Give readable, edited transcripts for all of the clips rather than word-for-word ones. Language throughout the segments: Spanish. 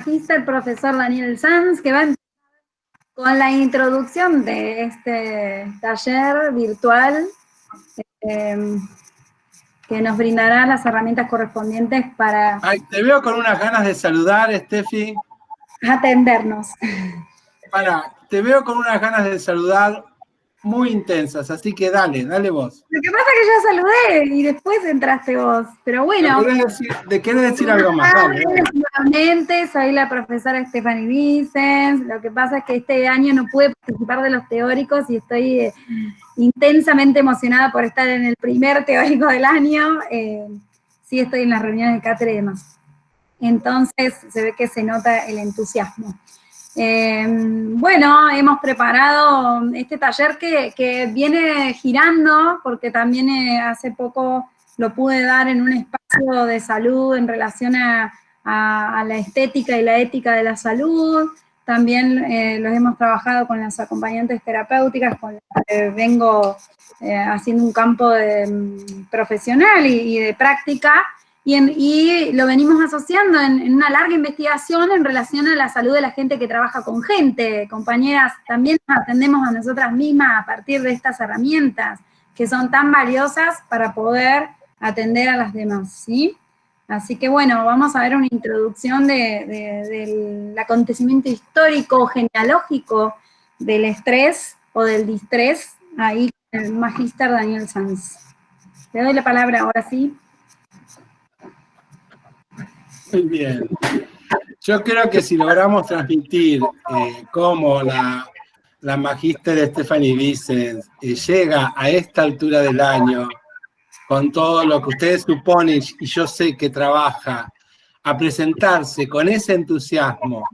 magíster profesor Daniel Sanz, que va con la introducción de este taller virtual que nos brindará las herramientas correspondientes para... Ay, te veo con unas ganas de saludar, Steffi. Atendernos. Te veo con unas ganas de saludar muy intensas, así que dale vos. Lo que pasa es que ya saludé y después entraste vos, pero bueno. ¿Querés decir algo más? Dale. Nuevamente, soy la profesora Stephanie Vicens. Lo que pasa es que este año no pude participar de los teóricos y estoy intensamente emocionada por estar en el primer teórico del año. Sí estoy en las reuniones de cátedra y demás. Entonces se ve que se nota el entusiasmo. Bueno, hemos preparado este taller que viene girando, porque también hace poco lo pude dar en un espacio de salud en relación a la estética y la ética de la salud. También los hemos trabajado con las acompañantes terapéuticas, con las que vengo haciendo un campo profesional y de práctica. Y lo venimos asociando en una larga investigación en relación a la salud de la gente que trabaja con gente. Compañeras, también nos atendemos a nosotras mismas a partir de estas herramientas que son tan valiosas para poder atender a las demás, ¿sí? Así que bueno, vamos a ver una introducción del acontecimiento histórico, genealógico del estrés o del distrés, ahí con el magíster Daniel Sanz. Le doy la palabra ahora sí. Muy bien. Yo creo que si logramos transmitir cómo la magíster Stephanie Vicens llega a esta altura del año, con todo lo que ustedes suponen, y yo sé que trabaja, a presentarse con ese entusiasmo,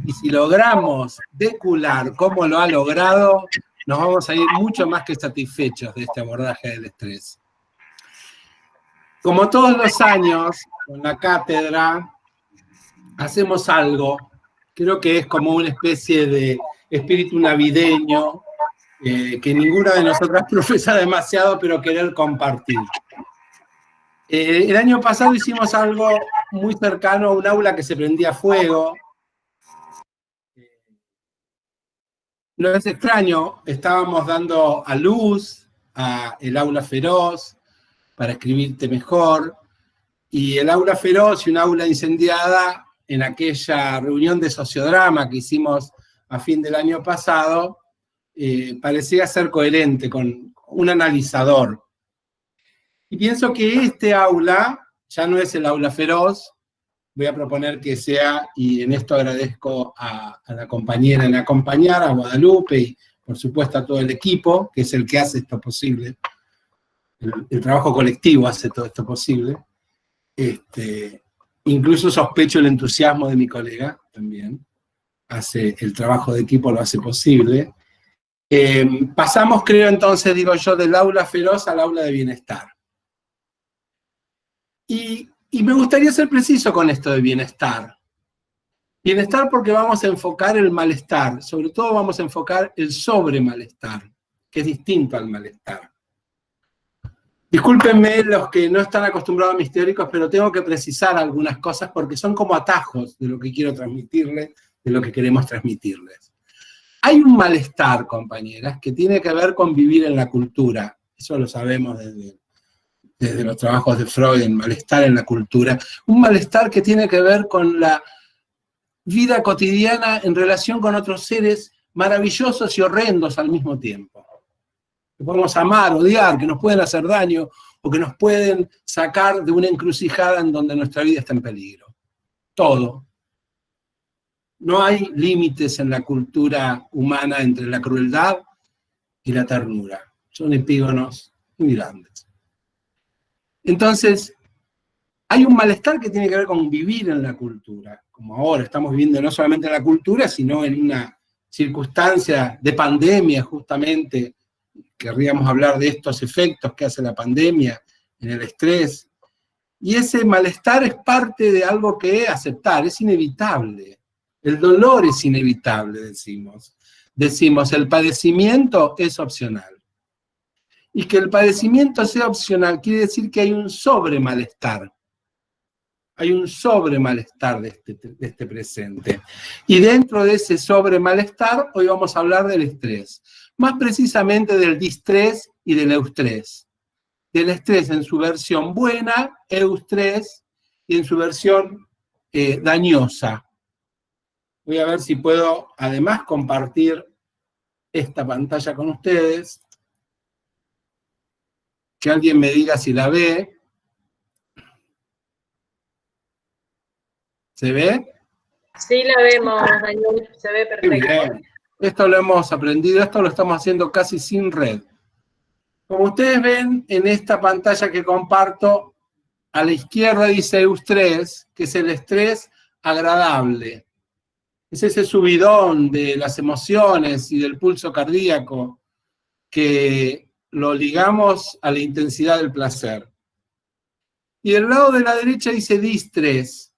y si logramos decular cómo lo ha logrado, nos vamos a ir mucho más que satisfechos de este abordaje del estrés. Como todos los años, con la cátedra, hacemos algo, creo que es como una especie de espíritu navideño, que ninguna de nosotras profesa demasiado, pero querer compartir. El año pasado hicimos algo muy cercano a un aula que se prendía fuego. No es extraño, estábamos dando a luz a el aula feroz para escribirte mejor, y el aula feroz y un aula incendiada en aquella reunión de sociodrama que hicimos a fin del año pasado, parecía ser coherente con un analizador. Y pienso que este aula ya no es el aula feroz, voy a proponer que sea, y en esto agradezco a la compañera en acompañar, a Guadalupe, y por supuesto a todo el equipo, que es el que hace esto posible, el trabajo colectivo hace todo esto posible. Incluso sospecho el entusiasmo de mi colega también, hace el trabajo de equipo, lo hace posible. Pasamos, creo entonces, digo yo, del aula feroz al aula de bienestar. Y me gustaría ser preciso con esto de bienestar. Bienestar porque vamos a enfocar el malestar, sobre todo vamos a enfocar el sobre malestar, que es distinto al malestar. Discúlpenme los que no están acostumbrados a mis teóricos, pero tengo que precisar algunas cosas porque son como atajos de lo que quiero transmitirles, de lo que queremos transmitirles. Hay un malestar, compañeras, que tiene que ver con vivir en la cultura. Eso lo sabemos desde los trabajos de Freud, el malestar en la cultura. Un malestar que tiene que ver con la vida cotidiana en relación con otros seres maravillosos y horrendos al mismo tiempo. Que podemos amar, odiar, que nos pueden hacer daño o que nos pueden sacar de una encrucijada en donde nuestra vida está en peligro. Todo. No hay límites en la cultura humana entre la crueldad y la ternura. Son epígonos muy grandes. Entonces, hay un malestar que tiene que ver con vivir en la cultura, como ahora estamos viviendo no solamente en la cultura, sino en una circunstancia de pandemia, justamente. Querríamos hablar de estos efectos que hace la pandemia en el estrés. Y ese malestar es parte de algo que aceptar, es inevitable. El dolor es inevitable, decimos. Decimos, el padecimiento es opcional. Y que el padecimiento sea opcional quiere decir que hay un sobre malestar. hay un sobre malestar de este presente. Y dentro de ese sobre malestar, hoy vamos a hablar del estrés. Más precisamente del distrés y del eustrés. Del estrés en su versión buena, eustrés, y en su versión dañosa. Voy a ver si puedo, además, compartir esta pantalla con ustedes. Que alguien me diga si la ve. ¿Se ve? Sí, la vemos, Daniel, se ve perfecto. Bien. Esto lo hemos aprendido, esto lo estamos haciendo casi sin red. Como ustedes ven en esta pantalla que comparto, a la izquierda dice eustrés, que es el estrés agradable. Es ese subidón de las emociones y del pulso cardíaco que lo ligamos a la intensidad del placer. Y del lado de la derecha dice distrés,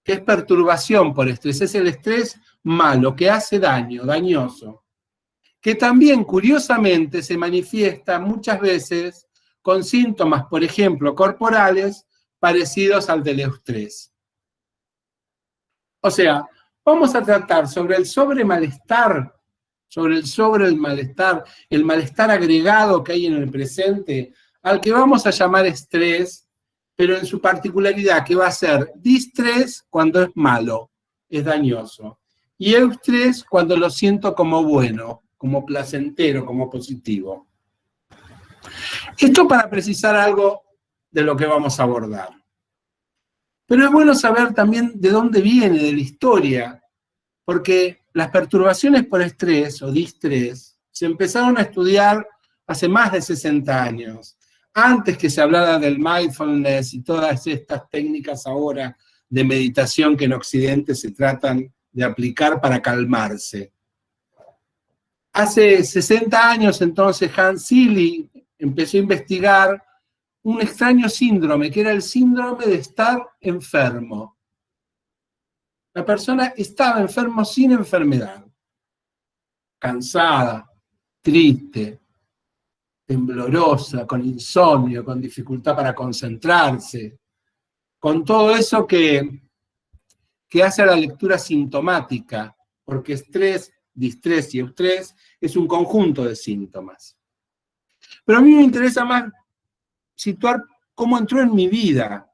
que es perturbación por estrés, es el estrés malo, que hace daño, dañoso, que también curiosamente se manifiesta muchas veces con síntomas, por ejemplo, corporales, parecidos al del eustrés. O sea, vamos a tratar sobre el sobremalestar, el malestar agregado que hay en el presente, al que vamos a llamar estrés, pero en su particularidad, que va a ser distrés cuando es malo, es dañoso, y eustrés cuando lo siento como bueno, como placentero, como positivo. Esto para precisar algo de lo que vamos a abordar. Pero es bueno saber también de dónde viene, de la historia, porque las perturbaciones por estrés o distrés se empezaron a estudiar hace más de 60 años. Antes que se hablara del mindfulness y todas estas técnicas ahora de meditación que en Occidente se tratan de aplicar para calmarse. Hace 60 años entonces Hans Selye empezó a investigar un extraño síndrome, que era el síndrome de estar enfermo. La persona estaba enfermo sin enfermedad, cansada, triste, temblorosa, con insomnio, con dificultad para concentrarse, con todo eso que hace a la lectura sintomática, porque estrés, distrés y eustrés es un conjunto de síntomas. Pero a mí me interesa más situar cómo entró en mi vida,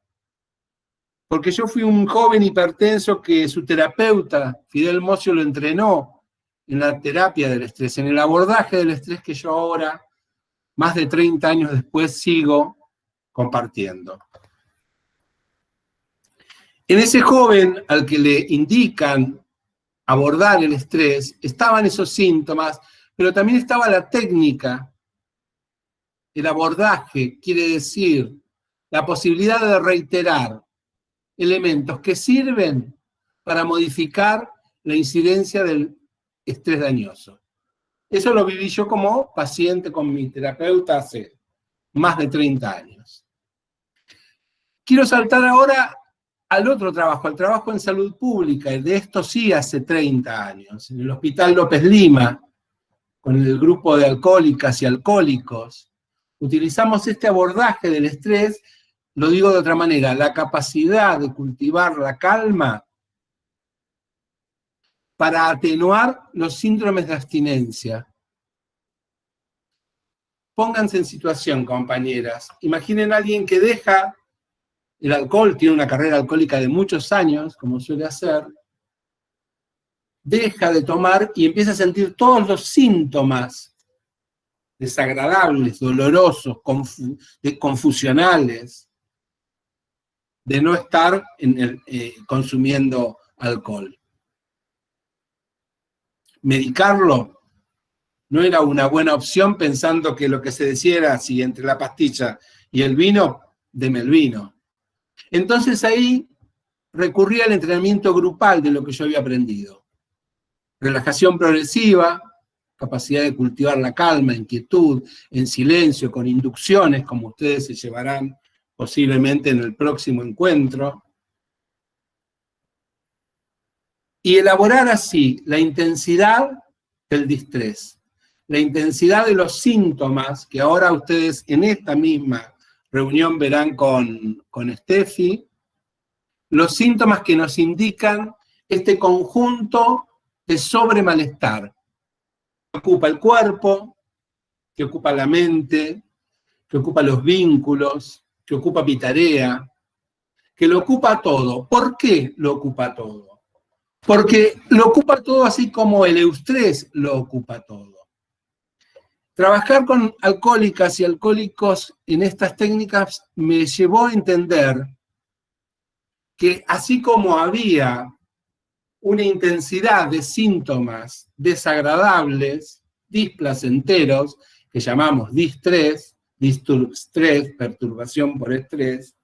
porque yo fui un joven hipertenso que su terapeuta, Fidel Mocio, lo entrenó en la terapia del estrés, en el abordaje del estrés que yo ahora, más de 30 años después, sigo compartiendo. En ese joven al que le indican abordar el estrés, estaban esos síntomas, pero también estaba la técnica, el abordaje, quiere decir, la posibilidad de reiterar elementos que sirven para modificar la incidencia del estrés dañoso. Eso lo viví yo como paciente con mi terapeuta hace más de 30 años. Quiero saltar ahora al otro trabajo, al trabajo en salud pública, y de esto sí hace 30 años, en el Hospital López Lima, con el grupo de alcohólicas y alcohólicos. Utilizamos este abordaje del estrés, lo digo de otra manera, la capacidad de cultivar la calma para atenuar los síndromes de abstinencia. Pónganse en situación, compañeras. Imaginen a alguien que deja el alcohol, tiene una carrera alcohólica de muchos años, como suele hacer, deja de tomar y empieza a sentir todos los síntomas desagradables, dolorosos, confusionales, de no estar consumiendo alcohol. Medicarlo no era una buena opción, pensando que lo que se decía era, si entre la pastilla y el vino, deme el vino. Entonces ahí recurrí al entrenamiento grupal de lo que yo había aprendido. Relajación progresiva, capacidad de cultivar la calma, en quietud, en silencio, con inducciones, como ustedes se llevarán posiblemente en el próximo encuentro. Y elaborar así la intensidad del distrés, la intensidad de los síntomas que ahora ustedes en esta misma reunión verán con Steffi, los síntomas que nos indican este conjunto de sobremalestar que ocupa el cuerpo, que ocupa la mente, que ocupa los vínculos, que ocupa mi tarea, que lo ocupa todo. ¿Por qué lo ocupa todo? Porque lo ocupa todo así como el eustrés lo ocupa todo. Trabajar con alcohólicas y alcohólicos en estas técnicas me llevó a entender que así como había una intensidad de síntomas desagradables, displacenteros, que llamamos distrés, disturb-stress, perturbación por estrés,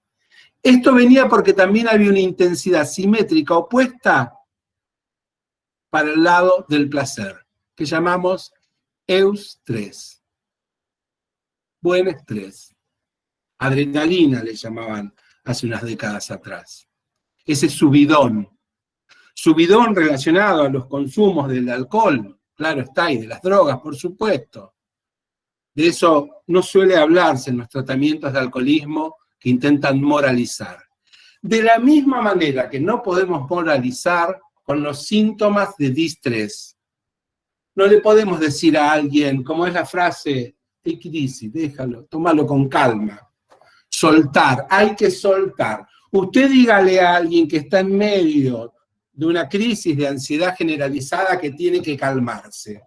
esto venía porque también había una intensidad simétrica opuesta para el lado del placer, que llamamos eustrés, buen estrés, adrenalina le llamaban hace unas décadas atrás. Ese subidón relacionado a los consumos del alcohol, claro está, y de las drogas, por supuesto. De eso no suele hablarse en los tratamientos de alcoholismo que intentan moralizar. De la misma manera que no podemos moralizar con los síntomas de distrés. No le podemos decir a alguien, como es la frase, take it easy, déjalo, tómalo con calma. Soltar, hay que soltar. Usted dígale a alguien que está en medio de una crisis de ansiedad generalizada que tiene que calmarse.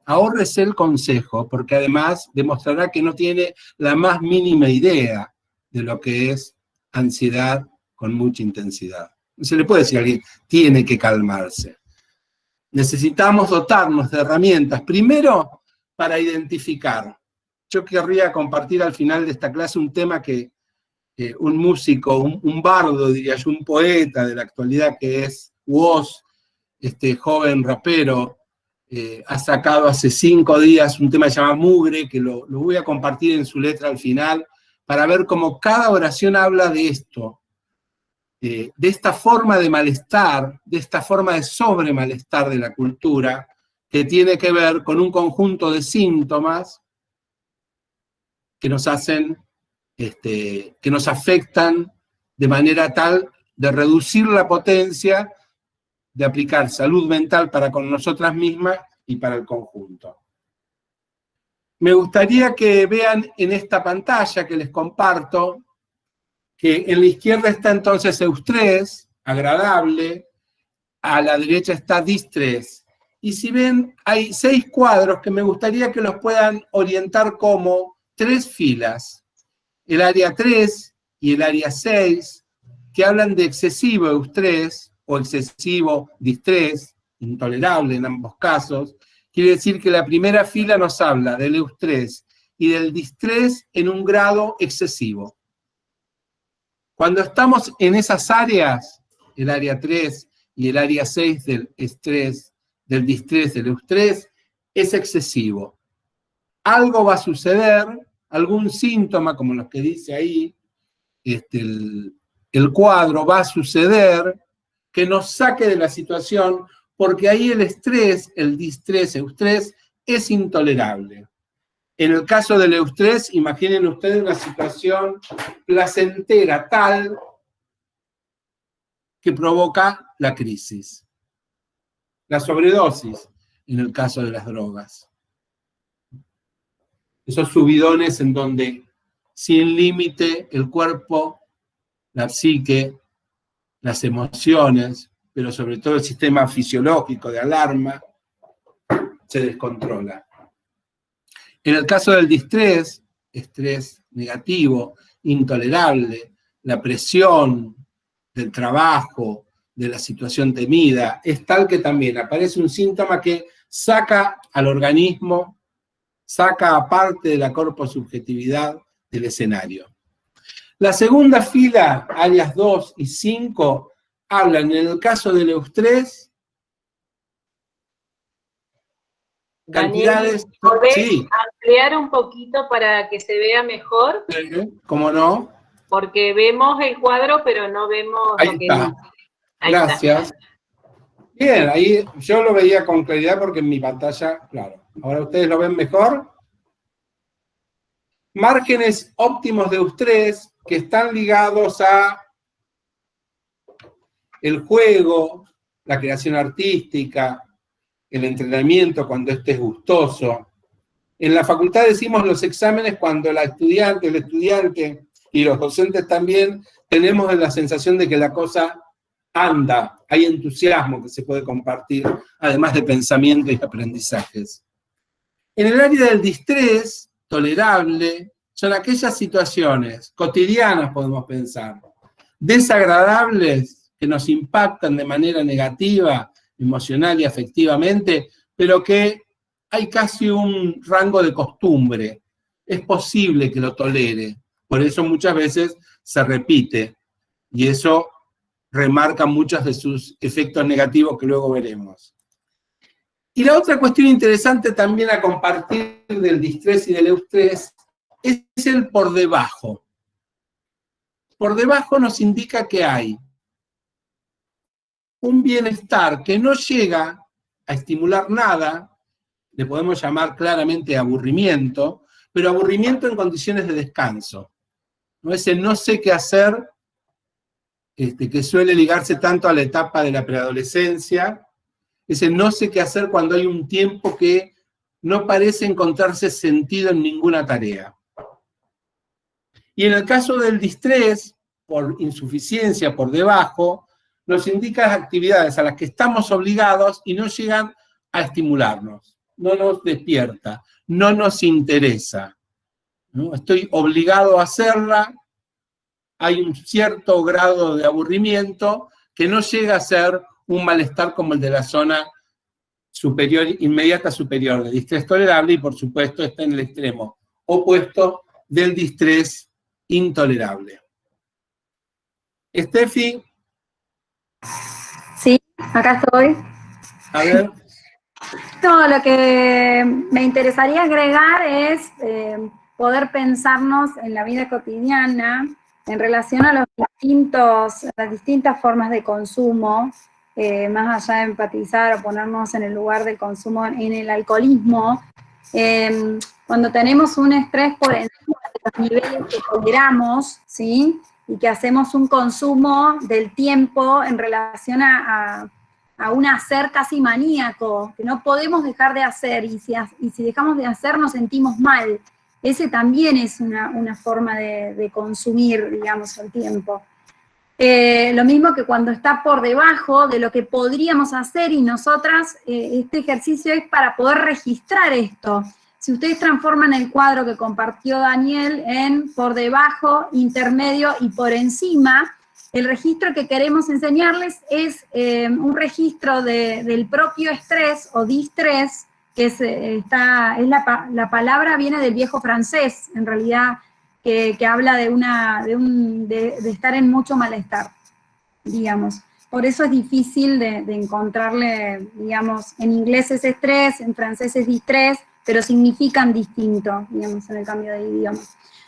Ahórrese el consejo, porque además demostrará que no tiene la más mínima idea de lo que es ansiedad con mucha intensidad. No se le puede decir a alguien, tiene que calmarse. Necesitamos dotarnos de herramientas, primero para identificar. Yo querría compartir al final de esta clase un tema que un músico, un bardo, diría yo, un poeta de la actualidad que es Woz, este joven rapero, ha sacado hace 5 días un tema que se llama Mugre, que lo voy a compartir en su letra al final, para ver cómo cada oración habla de esto, de esta forma de malestar, de esta forma de sobremalestar de la cultura, que tiene que ver con un conjunto de síntomas que nos hacen, que nos afectan de manera tal de reducir la potencia de aplicar salud mental para con nosotras mismas y para el conjunto. Me gustaría que vean en esta pantalla que les comparto, que en la izquierda está entonces eustrés, agradable, a la derecha está distrés. Y si ven, hay 6 cuadros que me gustaría que los puedan orientar como 3 filas. El área 3 y el área 6, que hablan de excesivo eustrés o excesivo distrés, intolerable en ambos casos. Quiere decir que la primera fila nos habla del eustrés y del distrés en un grado excesivo. Cuando estamos en esas áreas, el área 3 y el área 6 del estrés, del distrés, del eustrés, es excesivo. Algo va a suceder, algún síntoma, como los que dice ahí, el cuadro va a suceder, que nos saque de la situación, porque ahí el estrés, el distrés, eustrés, es intolerable. En el caso del eustrés, imaginen ustedes una situación placentera tal que provoca la crisis. La sobredosis, en el caso de las drogas. Esos subidones en donde, sin límite, el cuerpo, la psique, las emociones, pero sobre todo el sistema fisiológico de alarma, se descontrola. En el caso del distrés, estrés negativo, intolerable, la presión del trabajo, de la situación temida, es tal que también aparece un síntoma que saca al organismo, saca aparte de la corposubjetividad del escenario. La segunda fila, áreas 2 y 5, hablan en el caso del eustrés, cantidades... ¿Podés sí. ampliar un poquito para que se vea mejor? ¿Cómo no? Porque vemos el cuadro, pero no vemos Ahí lo que está. dice. Ahí Gracias. está. Bien, ahí yo lo veía con claridad porque en mi pantalla, claro. Ahora ustedes lo ven mejor. Márgenes óptimos de eustrés que están ligados a el juego, la creación artística, el entrenamiento cuando este es gustoso. En la facultad decimos los exámenes cuando el estudiante y los docentes también tenemos la sensación de que la cosa anda, hay entusiasmo que se puede compartir, además de pensamiento y aprendizajes. En el área del distrés, tolerable, son aquellas situaciones cotidianas, podemos pensar, desagradables, que nos impactan de manera negativa, emocional y afectivamente, pero que hay casi un rango de costumbre. Es posible que lo tolere, por eso muchas veces se repite, y eso remarca muchos de sus efectos negativos que luego veremos. Y la otra cuestión interesante también a compartir del distrés y del eustrés es el por debajo. Por debajo nos indica que hay un bienestar que no llega a estimular nada, le podemos llamar claramente aburrimiento, pero aburrimiento en condiciones de descanso. ¿No? Ese no sé qué hacer, que suele ligarse tanto a la etapa de la preadolescencia, ese no sé qué hacer cuando hay un tiempo que no parece encontrarse sentido en ninguna tarea. Y en el caso del distrés, por insuficiencia, por debajo, nos indica las actividades a las que estamos obligados y no llegan a estimularnos, no nos despierta, no nos interesa, ¿no? Estoy obligado a hacerla, hay un cierto grado de aburrimiento que no llega a ser un malestar como el de la zona superior, inmediata superior, de distrés tolerable, y por supuesto está en el extremo opuesto del distrés intolerable. Estefi. Sí, acá estoy. A ver. No, lo que me interesaría agregar es poder pensarnos en la vida cotidiana en relación a las distintas formas de consumo, más allá de empatizar o ponernos en el lugar del consumo en el alcoholismo. Cuando tenemos un estrés por encima de los niveles que toleramos, ¿sí? Y que hacemos un consumo del tiempo en relación a un hacer casi maníaco, que no podemos dejar de hacer, y si dejamos de hacer nos sentimos mal. Ese también es una forma de consumir, digamos, el tiempo. Lo mismo que cuando está por debajo de lo que podríamos hacer, y nosotras, este ejercicio es para poder registrar esto. Si ustedes transforman el cuadro que compartió Daniel en por debajo, intermedio y por encima, el registro que queremos enseñarles es un registro del propio estrés o distrés, que la palabra viene del viejo francés, en realidad, que habla de estar en mucho malestar, digamos. Por eso es difícil de encontrarle, digamos, en inglés es estrés, en francés es distrés, pero significan distinto, digamos, en el cambio de idioma.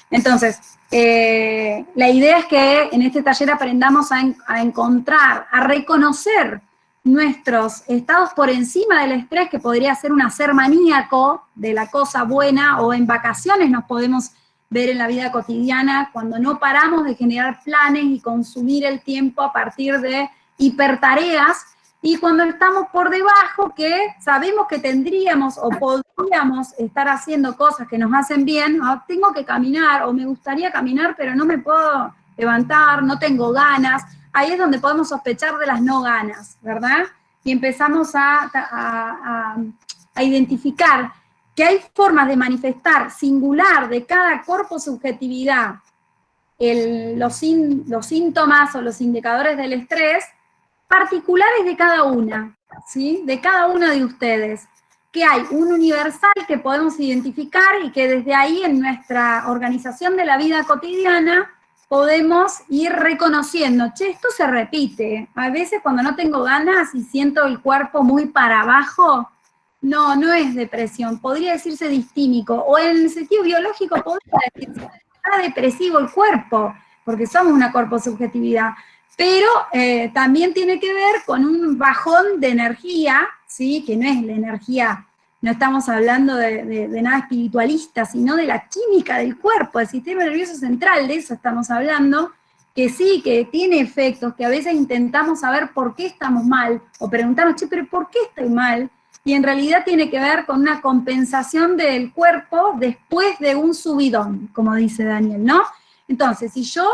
Entonces, la idea es que en este taller aprendamos a encontrar, a reconocer nuestros estados por encima del estrés, que podría ser un hacer maníaco de la cosa buena, o en vacaciones nos podemos ver en la vida cotidiana, cuando no paramos de generar planes y consumir el tiempo a partir de hipertareas, y cuando estamos por debajo, que sabemos que tendríamos o podríamos estar haciendo cosas que nos hacen bien, tengo que caminar, o me gustaría caminar, pero no me puedo levantar, no tengo ganas. Ahí es donde podemos sospechar de las no ganas, ¿verdad? Y empezamos a identificar que hay formas de manifestar singular de cada corposubjetividad los síntomas o los indicadores del estrés, particulares de cada una, ¿sí? De cada uno de ustedes, que hay un universal que podemos identificar y que desde ahí en nuestra organización de la vida cotidiana podemos ir reconociendo, che, esto se repite. A veces cuando no tengo ganas y siento el cuerpo muy para abajo, no es depresión, podría decirse distímico, o en el sentido biológico podría decirse que está depresivo el cuerpo, porque somos una corposubjetividad, pero también tiene que ver con un bajón de energía, ¿sí? Que no es la energía, no estamos hablando de nada espiritualista, sino de la química del cuerpo, del sistema nervioso central, de eso estamos hablando, que sí, que tiene efectos, que a veces intentamos saber por qué estamos mal, o preguntarnos, che, pero ¿por qué estoy mal? Y en realidad tiene que ver con una compensación del cuerpo después de un subidón, como dice Daniel, ¿no? Entonces, si yo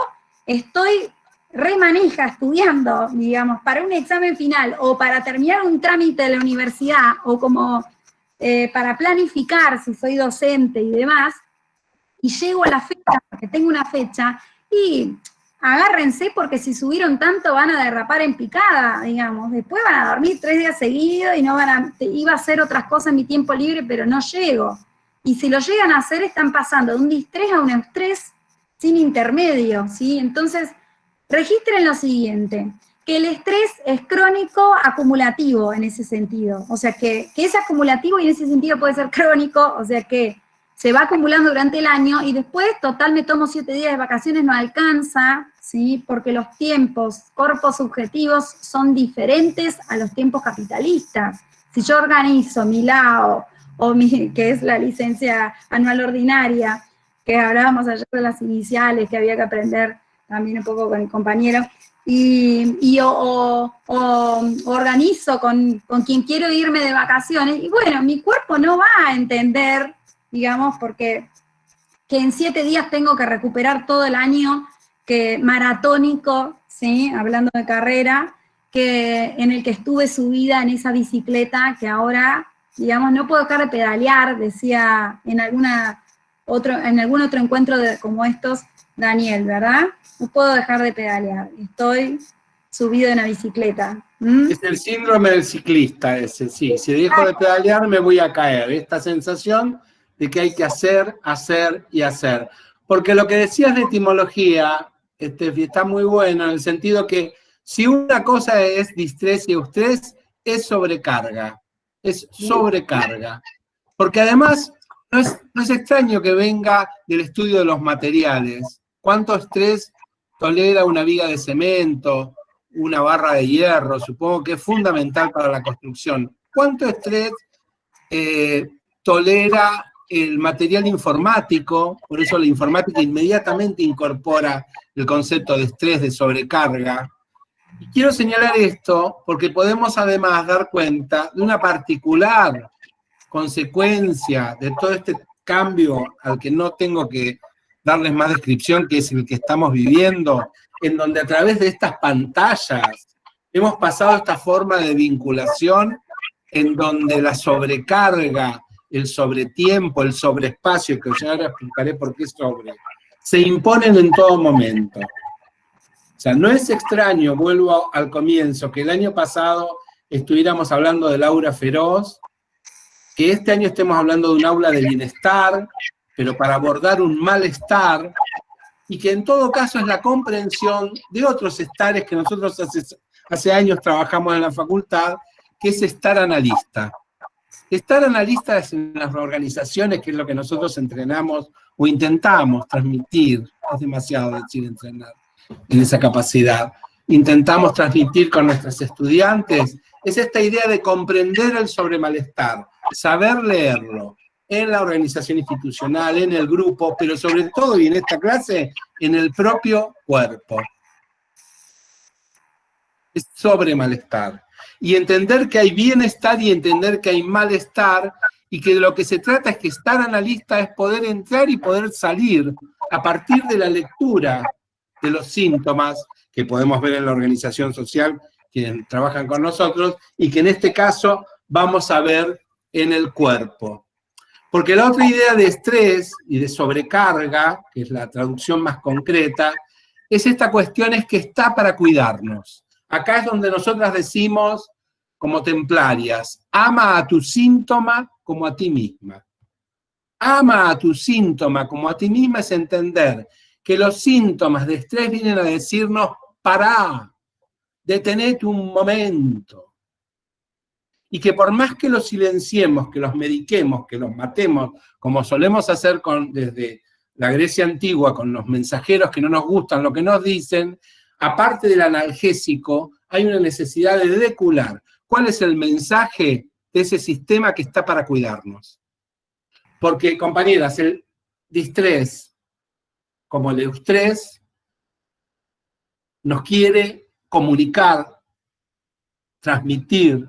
estoy remanija estudiando, digamos, para un examen final, o para terminar un trámite de la universidad, o como para planificar si soy docente y demás, y llego a la fecha, porque tengo una fecha, y agárrense porque si subieron tanto van a derrapar en picada, digamos, después van a dormir 3 días seguidos y no van a, iba a hacer otras cosas en mi tiempo libre, pero no llego. Y si lo llegan a hacer, están pasando de un distrés a un estrés sin intermedio, ¿sí? Entonces, registren lo siguiente, que el estrés es crónico acumulativo en ese sentido, o sea que es acumulativo y en ese sentido puede ser crónico, o sea que se va acumulando durante el año y después, total, me tomo 7 días de vacaciones, no alcanza, ¿sí? Porque los tiempos corpos subjetivos son diferentes a los tiempos capitalistas. Si yo organizo mi LAO, que es la licencia anual ordinaria, que hablábamos ayer de las iniciales, que había que aprender también un poco con el compañero, o organizo con quien quiero irme de vacaciones, y bueno, mi cuerpo no va a entender, digamos, porque que en 7 días tengo que recuperar todo el año que maratónico, ¿sí? Hablando de carrera, que en el que estuve subida en esa bicicleta, que ahora, digamos, no puedo dejar de pedalear, decía en algún otro encuentro como estos, Daniel, ¿verdad? No puedo dejar de pedalear, estoy subido en una bicicleta. Es el síndrome del ciclista ese, sí. Si dejo de pedalear me voy a caer. Esta sensación de que hay que hacer, hacer y hacer. Porque lo que decías de etimología, está muy bueno en el sentido que si una cosa es distrés y eustrés, es sobrecarga. Es sobrecarga. Porque además no es extraño que venga del estudio de los materiales. ¿Cuánto estrés tolera una viga de cemento, una barra de hierro? Supongo que es fundamental para la construcción. ¿Cuánto estrés tolera el material informático? Por eso la informática inmediatamente incorpora el concepto de estrés, de sobrecarga. Y quiero señalar esto porque podemos además dar cuenta de una particular consecuencia de todo este cambio al que no tengo que darles más descripción, que es el que estamos viviendo, en donde a través de estas pantallas hemos pasado a esta forma de vinculación en donde la sobrecarga, el sobretiempo, el sobreespacio, que yo ahora explicaré por qué sobre, se imponen en todo momento. O sea, no es extraño, vuelvo al comienzo, que el año pasado estuviéramos hablando del aura feroz, que este año estemos hablando de un aula de bienestar, pero para abordar un malestar, y que en todo caso es la comprensión de otros estares que nosotros hace años trabajamos en la facultad, que es estar analista. Estar analista es en las organizaciones, que es lo que nosotros entrenamos o intentamos transmitir, es demasiado decir entrenar en esa capacidad, intentamos transmitir con nuestros estudiantes, es esta idea de comprender el sobremalestar, saber leerlo, en la organización institucional, en el grupo, pero sobre todo, y en esta clase, en el propio cuerpo. Es sobre malestar. Y entender que hay bienestar y entender que hay malestar, y que de lo que se trata es que estar analista es poder entrar y poder salir a partir de la lectura de los síntomas que podemos ver en la organización social, quienes trabajan con nosotros, y que en este caso vamos a ver en el cuerpo. Porque la otra idea de estrés y de sobrecarga, que es la traducción más concreta, es esta cuestión es que está para cuidarnos. Acá es donde nosotras decimos, como templarias, ama a tu síntoma como a ti misma. Ama a tu síntoma como a ti misma es entender que los síntomas de estrés vienen a decirnos, pará, detenete un momento. Y que por más que los silenciemos, que los mediquemos, que los matemos, como solemos hacer desde la Grecia antigua, con los mensajeros que no nos gustan lo que nos dicen, aparte del analgésico, hay una necesidad de depurar. ¿Cuál es el mensaje de ese sistema que está para cuidarnos? Porque, compañeras, el distrés, como el eustrés, nos quiere comunicar, transmitir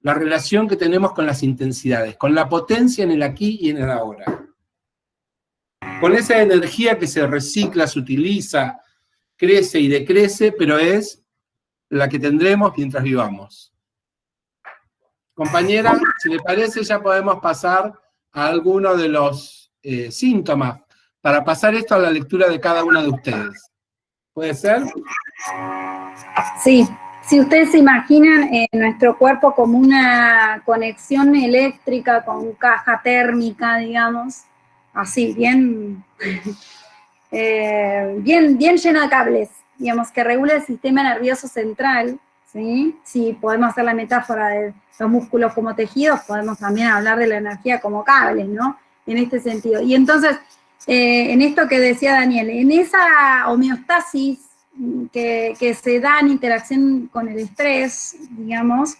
la relación que tenemos con las intensidades, con la potencia en el aquí y en el ahora. Con esa energía que se recicla, se utiliza, crece y decrece, pero es la que tendremos mientras vivamos. Compañera, si le parece, ya podemos pasar a alguno de los síntomas, para pasar esto a la lectura de cada una de ustedes. ¿Puede ser? Sí. Si ustedes se imaginan nuestro cuerpo como una conexión eléctrica con caja térmica, digamos, así, bien, bien lleno de cables, digamos, que regula el sistema nervioso central, ¿sí? Si podemos hacer la metáfora de los músculos como tejidos, podemos también hablar de la energía como cables, ¿no? En este sentido. Y entonces, en esto que decía Daniel, en esa homeostasis que se da en interacción con el estrés, digamos,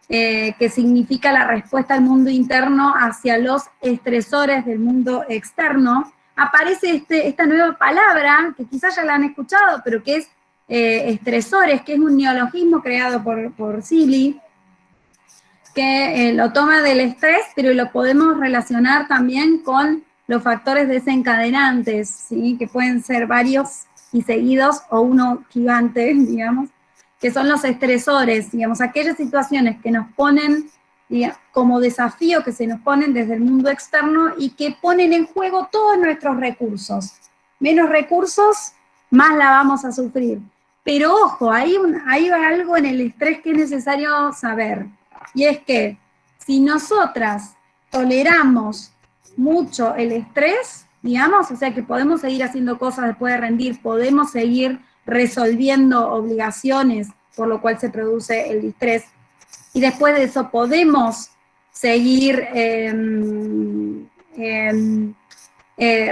que significa la respuesta al mundo interno hacia los estresores del mundo externo, aparece esta nueva palabra, que quizás ya la han escuchado, pero que es estresores, que es un neologismo creado por Seeley, que lo toma del estrés, pero lo podemos relacionar también con los factores desencadenantes, ¿sí? Que pueden ser varios y seguidos, o uno gigante, digamos, que son los estresores, digamos, aquellas situaciones que nos ponen, digamos, como desafío, que se nos ponen desde el mundo externo y que ponen en juego todos nuestros recursos. Menos recursos, más la vamos a sufrir. Pero ojo, hay algo en el estrés que es necesario saber, y es que si nosotras toleramos mucho el estrés, digamos, o sea que podemos seguir haciendo cosas después de rendir, podemos seguir resolviendo obligaciones, por lo cual se produce el estrés, y después de eso podemos seguir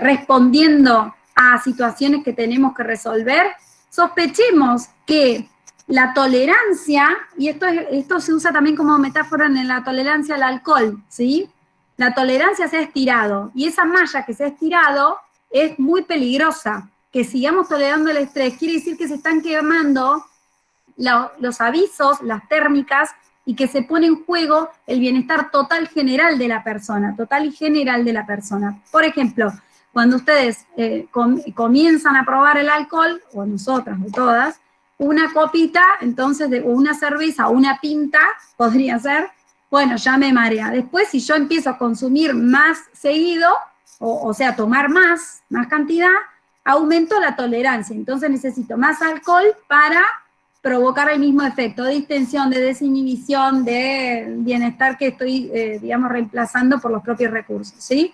respondiendo a situaciones que tenemos que resolver. Sospechemos que la tolerancia, y esto se usa también como metáfora en la tolerancia al alcohol, ¿sí? La tolerancia se ha estirado, y esa malla que se ha estirado es muy peligrosa. Que sigamos tolerando el estrés quiere decir que se están quemando los avisos, las térmicas, y que se pone en juego el bienestar total general de la persona, total y general de la persona. Por ejemplo, cuando ustedes comienzan a probar el alcohol, o nosotras o todas, una copita, entonces, o una cerveza, o una pinta, podría ser, bueno, ya me marea. Después, si yo empiezo a consumir más seguido, o sea, tomar más cantidad, aumento la tolerancia. Entonces necesito más alcohol para provocar el mismo efecto de distensión, de desinhibición, de bienestar que estoy, digamos, reemplazando por los propios recursos, ¿sí?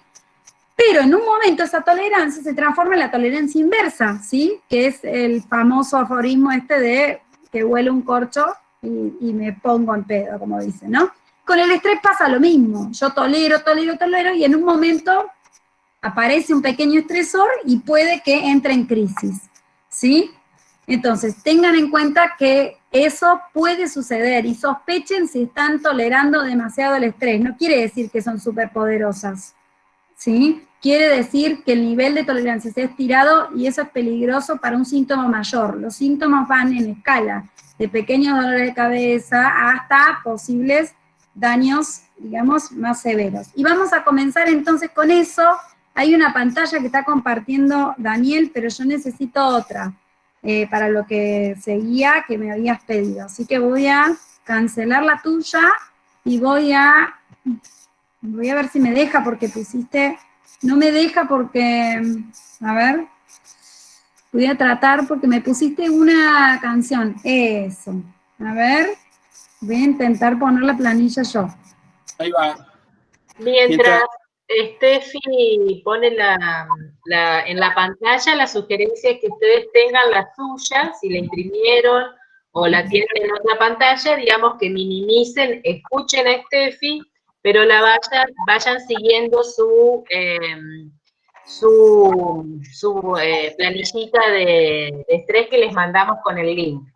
Pero en un momento esa tolerancia se transforma en la tolerancia inversa, ¿sí? Que es el famoso aforismo este de que huele un corcho y me pongo en pedo, como dicen, ¿no? Con el estrés pasa lo mismo. Yo tolero, y en un momento aparece un pequeño estresor y puede que entre en crisis, ¿sí? Entonces, tengan en cuenta que eso puede suceder y sospechen si están tolerando demasiado el estrés. No quiere decir que son superpoderosas, ¿sí? Quiere decir que el nivel de tolerancia se ha estirado y eso es peligroso para un síntoma mayor. Los síntomas van en escala, de pequeños dolores de cabeza hasta posibles daños, digamos, más severos. Y vamos a comenzar entonces con eso. Hay una pantalla que está compartiendo Daniel, pero yo necesito otra para lo que seguía que me habías pedido. Así que voy a cancelar la tuya y voy a ver si me deja, porque pusiste, no me deja porque, a ver, voy a tratar porque me pusiste una canción, eso, a ver, voy a intentar poner la planilla yo. Ahí va. Mientras Steffi pone en la pantalla la sugerencia es que ustedes tengan la suya, si la imprimieron o la tienen en otra pantalla, digamos que minimicen, escuchen a Steffi, pero vayan siguiendo su planillita de estrés que les mandamos con el link.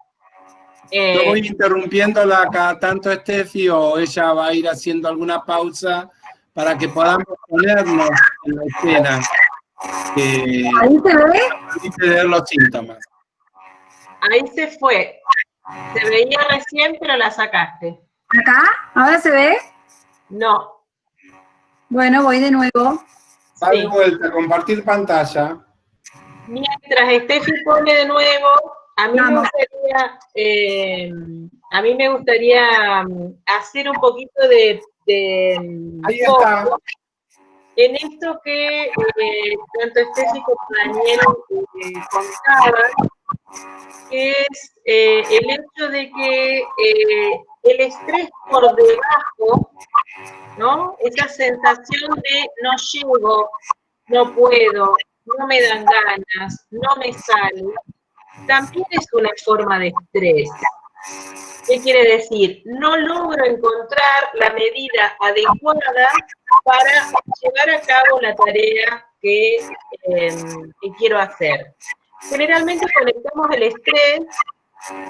Yo voy interrumpiéndola cada tanto, Steffi, o ella va a ir haciendo alguna pausa para que podamos ponernos en la escena. ¿Ahí se ve? Y ver los síntomas. ahí se fue. Se veía recién, pero la sacaste. ¿Acá? ¿Ahora se ve? No. Bueno, voy de nuevo. Va de vuelta, compartir pantalla. Mientras Steffi pone de nuevo, a mí me gustaría hacer un poquito de ahí está. En esto que tanto Steffi como Daniel contaban, que es el hecho de que el estrés por debajo, ¿no? Esa sensación de no llego, no puedo, no me dan ganas, no me sale, también es una forma de estrés. ¿Qué quiere decir? No logro encontrar la medida adecuada para llevar a cabo la tarea que quiero hacer. Generalmente conectamos el estrés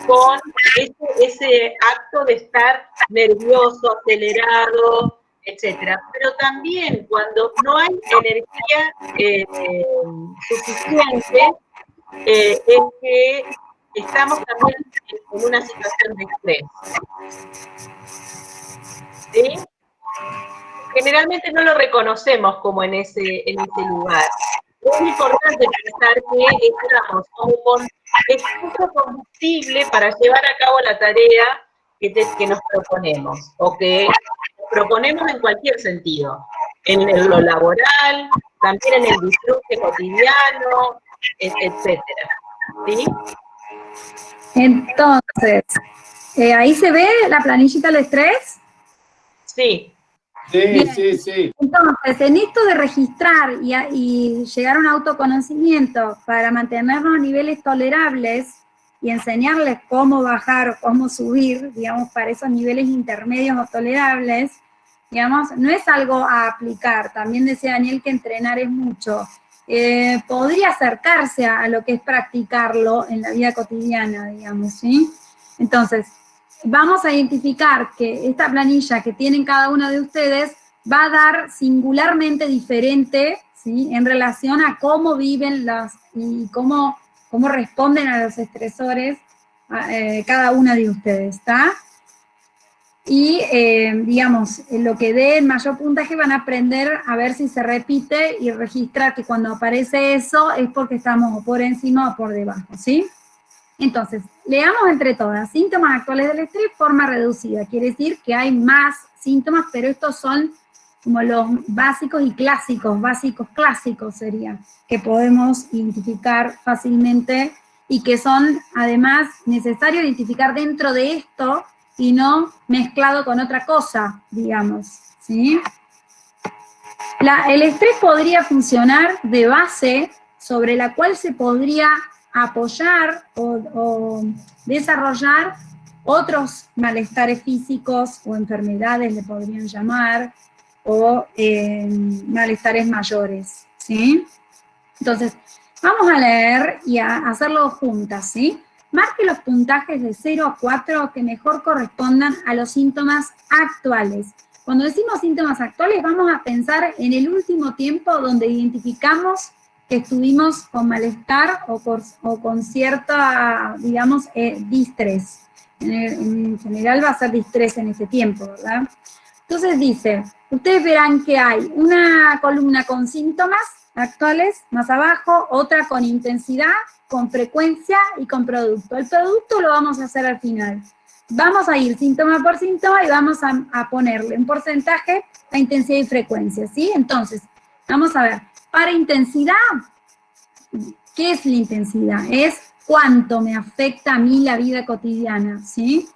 con ese acto de estar nervioso, acelerado, etcétera. Pero también cuando no hay energía suficiente, es que estamos también en una situación de estrés. ¿Sí? Generalmente no lo reconocemos como en ese lugar. Es importante pensar que estamos como con exceso combustible para llevar a cabo la tarea que nos proponemos, o que nos proponemos en cualquier sentido, en lo laboral, también en el disfrute cotidiano, etcétera. ¿Sí? Entonces, ¿ahí se ve la planillita del estrés? Sí. Sí. Entonces, en esto de registrar y llegar a un autoconocimiento para mantenernos a niveles tolerables y enseñarles cómo bajar o cómo subir, digamos, para esos niveles intermedios o tolerables, digamos, no es algo a aplicar. También decía Daniel que entrenar es mucho. Podría acercarse a lo que es practicarlo en la vida cotidiana, digamos, ¿sí? Entonces, vamos a identificar que esta planilla que tienen cada uno de ustedes va a dar singularmente diferente, ¿sí?, en relación a cómo viven y cómo responden a los estresores cada una de ustedes, ¿está? Y, digamos, lo que dé el mayor puntaje van a aprender a ver si se repite y registrar que cuando aparece eso es porque estamos o por encima o por debajo, ¿sí? Entonces, leamos entre todas, síntomas actuales del estrés, forma reducida. Quiere decir que hay más síntomas, pero estos son como los básicos y clásicos, clásicos sería, que podemos identificar fácilmente y que son además necesarios identificar dentro de esto y no mezclado con otra cosa, digamos, ¿sí? El estrés podría funcionar de base sobre la cual se podría apoyar o desarrollar otros malestares físicos o enfermedades, le podrían llamar, o malestares mayores, ¿sí? Entonces, vamos a leer y a hacerlo juntas, ¿sí? Marque los puntajes de 0 a 4 que mejor correspondan a los síntomas actuales. Cuando decimos síntomas actuales, vamos a pensar en el último tiempo donde identificamos que estuvimos con malestar o con cierta, digamos, distrés. En general va a ser distrés en ese tiempo, ¿verdad? Entonces dice, ustedes verán que hay una columna con síntomas actuales, más abajo, otra con intensidad, con frecuencia y con producto. El producto lo vamos a hacer al final. Vamos a ir síntoma por síntoma y vamos a ponerle en porcentaje la intensidad y frecuencia, ¿sí? Entonces, vamos a ver, para intensidad, ¿qué es la intensidad? Es cuánto me afecta a mí la vida cotidiana, ¿sí?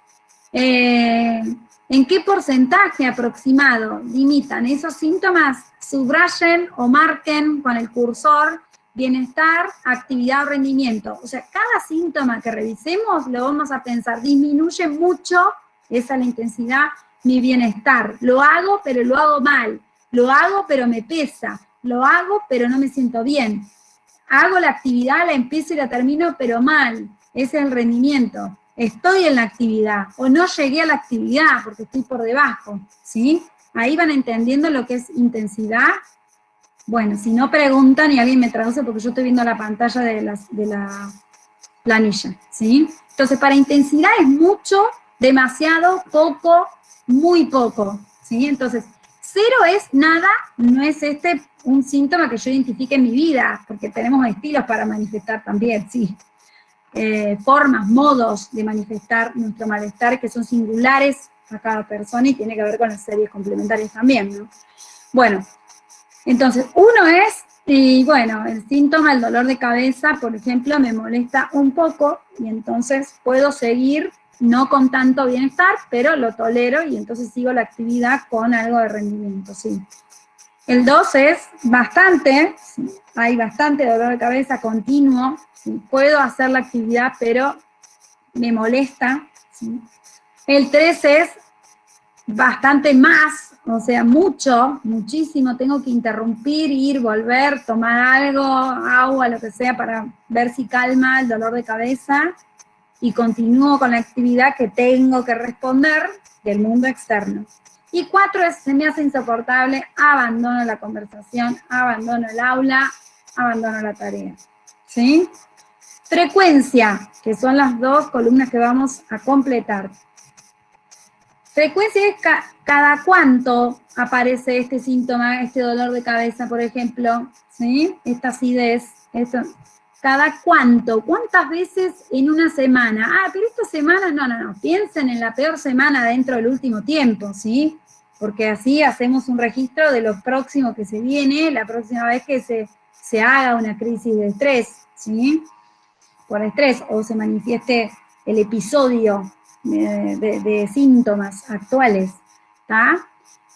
¿En qué porcentaje aproximado limitan esos síntomas? Subrayen o marquen con el cursor bienestar, actividad o rendimiento. O sea, cada síntoma que revisemos lo vamos a pensar, disminuye mucho, esa es la intensidad, mi bienestar. Lo hago, pero lo hago mal. Lo hago, pero me pesa. Lo hago, pero no me siento bien. Hago la actividad, la empiezo y la termino, pero mal. Ese es el rendimiento. Estoy en la actividad, o no llegué a la actividad porque estoy por debajo, ¿sí? Ahí van entendiendo lo que es intensidad. Bueno, si no preguntan y alguien me traduce, porque yo estoy viendo la pantalla de la planilla, ¿sí? Entonces, para intensidad es mucho, demasiado, poco, muy poco, ¿sí? Entonces, 0 es nada, no es un síntoma que yo identifique en mi vida, porque tenemos estilos para manifestar también, sí. Formas, modos de manifestar nuestro malestar que son singulares a cada persona y tiene que ver con las series complementarias también, ¿no? Bueno, entonces, 1 es, y bueno, el síntoma, el dolor de cabeza, por ejemplo, me molesta un poco y entonces puedo seguir no con tanto bienestar, pero lo tolero y entonces sigo la actividad con algo de rendimiento, sí. El 2 es bastante, ¿sí? Hay bastante dolor de cabeza continuo, ¿sí? Puedo hacer la actividad, pero me molesta, ¿sí? El 3 es bastante más, o sea, mucho, muchísimo, tengo que interrumpir, ir, volver, tomar algo, agua, lo que sea, para ver si calma el dolor de cabeza, y continúo con la actividad que tengo que responder del mundo externo. Y 4 es, se me hace insoportable, abandono la conversación, abandono el aula, abandono la tarea, ¿sí? Frecuencia, que son las 2 columnas que vamos a completar. Frecuencia es cada cuánto aparece este síntoma, este dolor de cabeza, por ejemplo, ¿sí? Esta acidez, eso. ¿Cada cuánto? ¿Cuántas veces en una semana? Ah, pero esta semana, no. Piensen en la peor semana dentro del último tiempo, ¿sí? Porque así hacemos un registro de lo próximo que se viene, la próxima vez que se haga una crisis de estrés, ¿sí? Por estrés, o se manifieste el episodio de síntomas actuales, ¿está?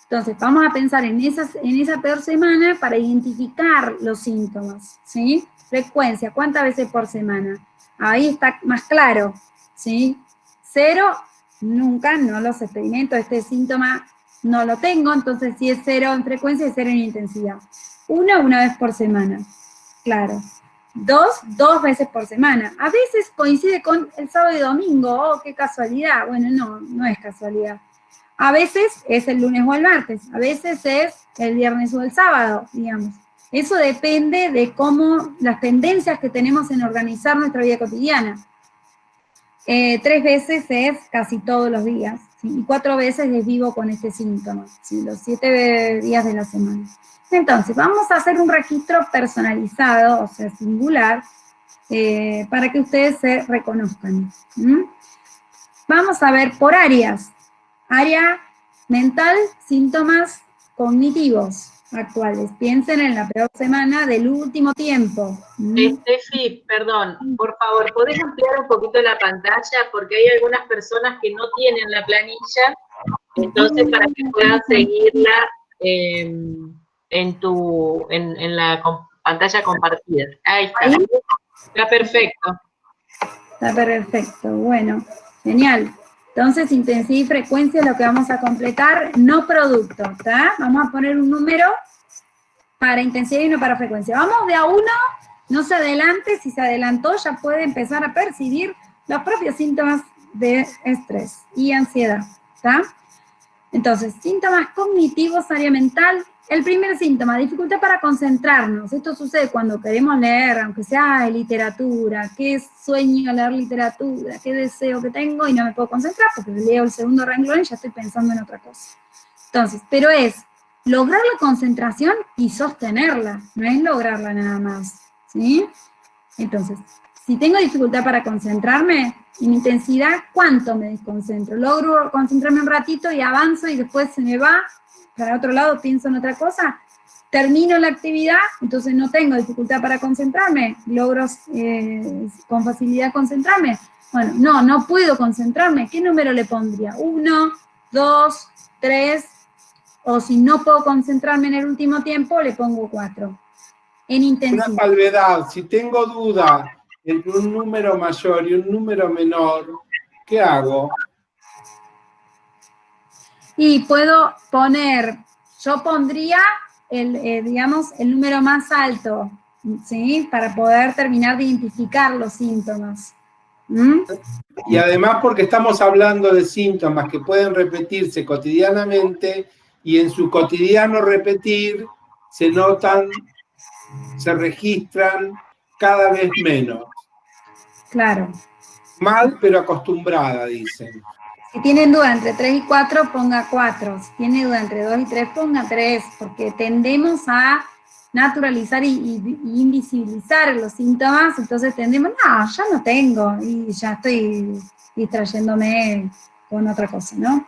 Entonces, vamos a pensar en esa peor semana para identificar los síntomas, ¿sí? Frecuencia, ¿cuántas veces por semana? Ahí está más claro, ¿sí? 0, nunca, no los experimento, este síntoma no lo tengo, entonces si es 0 en frecuencia, es 0 en intensidad. 1, una vez por semana, claro. 2 veces por semana. A veces coincide con el sábado y domingo, oh, qué casualidad. Bueno, no es casualidad. A veces es el lunes o el martes, a veces es el viernes o el sábado, digamos. Eso depende de cómo, las tendencias que tenemos en organizar nuestra vida cotidiana. 3 veces es casi todos los días, ¿sí? Y 4 veces es vivo con este síntoma, ¿sí? Los 7 días de la semana. Entonces, vamos a hacer un registro personalizado, o sea, singular, para que ustedes se reconozcan. Vamos a ver por áreas. Área mental, síntomas cognitivos actuales. Piensen en la peor semana del último tiempo. Estefi, perdón, por favor, ¿podés ampliar un poquito la pantalla? Porque hay algunas personas que no tienen la planilla, entonces para que puedan seguirla en la pantalla compartida. Ahí está. ¿Ahí? Está perfecto. Está perfecto, bueno, genial. Entonces, intensidad y frecuencia es lo que vamos a completar, no producto, ¿está? Vamos a poner un número para intensidad y no para frecuencia. Vamos de a 1, no se adelante, si se adelantó ya puede empezar a percibir los propios síntomas de estrés y ansiedad, ¿está? Entonces, síntomas cognitivos, área mental. El primer síntoma, dificultad para concentrarnos. Esto sucede cuando queremos leer, aunque sea de literatura, qué sueño leer literatura, qué deseo que tengo y no me puedo concentrar porque leo el segundo renglón y ya estoy pensando en otra cosa. Entonces, pero es lograr la concentración y sostenerla, no es lograrla nada más, ¿sí? Entonces, si tengo dificultad para concentrarme, en intensidad, ¿cuánto me desconcentro? Logro concentrarme un ratito y avanzo y después se me va para otro lado, pienso en otra cosa, termino la actividad, entonces no tengo dificultad para concentrarme, logro con facilidad concentrarme. Bueno, no puedo concentrarme, ¿qué número le pondría? 1, 2, 3, o si no puedo concentrarme en el último tiempo, le pongo 4. En intensidad. Una salvedad, si tengo duda entre un número mayor y un número menor, ¿qué hago? Y puedo poner, yo pondría digamos, el número más alto, ¿sí? Para poder terminar de identificar los síntomas. Y además porque estamos hablando de síntomas que pueden repetirse cotidianamente y en su cotidiano repetir se notan, se registran cada vez menos. Claro. Mal, pero acostumbrada, dicen. Si tienen duda entre 3 y 4, ponga 4. Si tiene duda entre 2 y 3, ponga 3, porque tendemos a naturalizar y invisibilizar los síntomas, entonces tendemos, no, ya no tengo, y ya estoy distrayéndome con otra cosa, ¿no?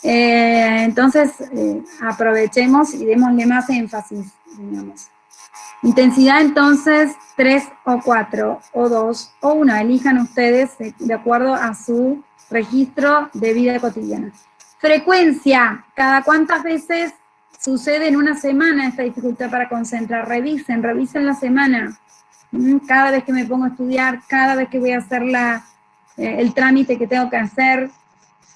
Entonces, aprovechemos y démosle más énfasis, digamos. Intensidad, entonces, 3 o 4, o 2 o 1, elijan ustedes de acuerdo a su registro de vida cotidiana. Frecuencia, cada cuántas veces sucede en una semana esta dificultad para concentrar. Revisen la semana. Cada vez que me pongo a estudiar, cada vez que voy a hacer el trámite que tengo que hacer.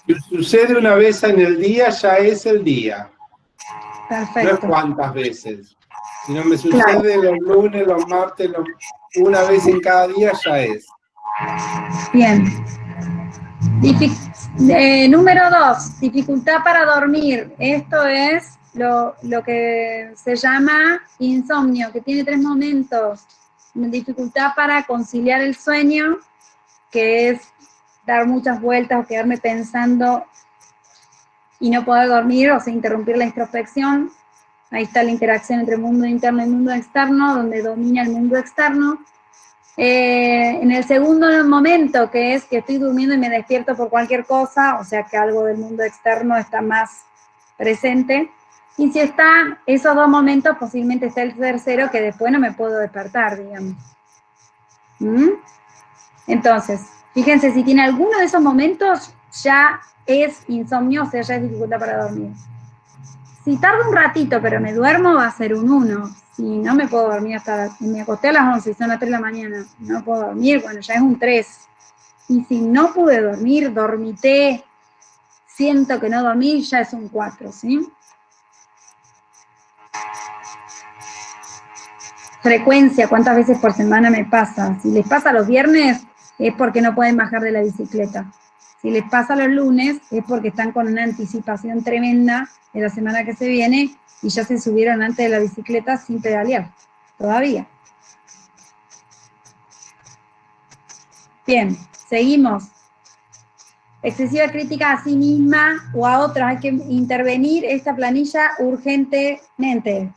Si sucede una vez en el día, ya es el día. Perfecto. No es cuántas veces. Si no me sucede los lunes, los martes, una vez en cada día, ya es. Bien. Número 2, dificultad para dormir. Esto es lo que se llama insomnio, que tiene 3 momentos. Dificultad para conciliar el sueño, que es dar muchas vueltas o quedarme pensando y no poder dormir, o sea, interrumpir la introspección. Ahí está la interacción entre el mundo interno y el mundo externo, donde domina el mundo externo. En el segundo momento, que es que estoy durmiendo y me despierto por cualquier cosa, o sea que algo del mundo externo está más presente. Y si están esos 2 momentos, posiblemente está el tercero, que después no me puedo despertar, digamos. Entonces, fíjense, si tiene alguno de esos momentos, ya es insomnio, o sea, ya es dificultad para dormir. Si tardo un ratito, pero me duermo, va a ser un 1. Si no me puedo dormir me acosté a las 11 y son las 3 de la mañana, no puedo dormir, bueno, ya es un 3. Y si no pude dormir, dormité, siento que no dormí, ya es un 4, ¿sí? Frecuencia, ¿cuántas veces por semana me pasa? Si les pasa los viernes, es porque no pueden bajar de la bicicleta. Si les pasa los lunes, es porque están con una anticipación tremenda de la semana que se viene y ya se subieron antes de la bicicleta sin pedalear, todavía. Bien, seguimos. Excesiva crítica a sí misma o a otras, hay que intervenir esta planilla urgentemente.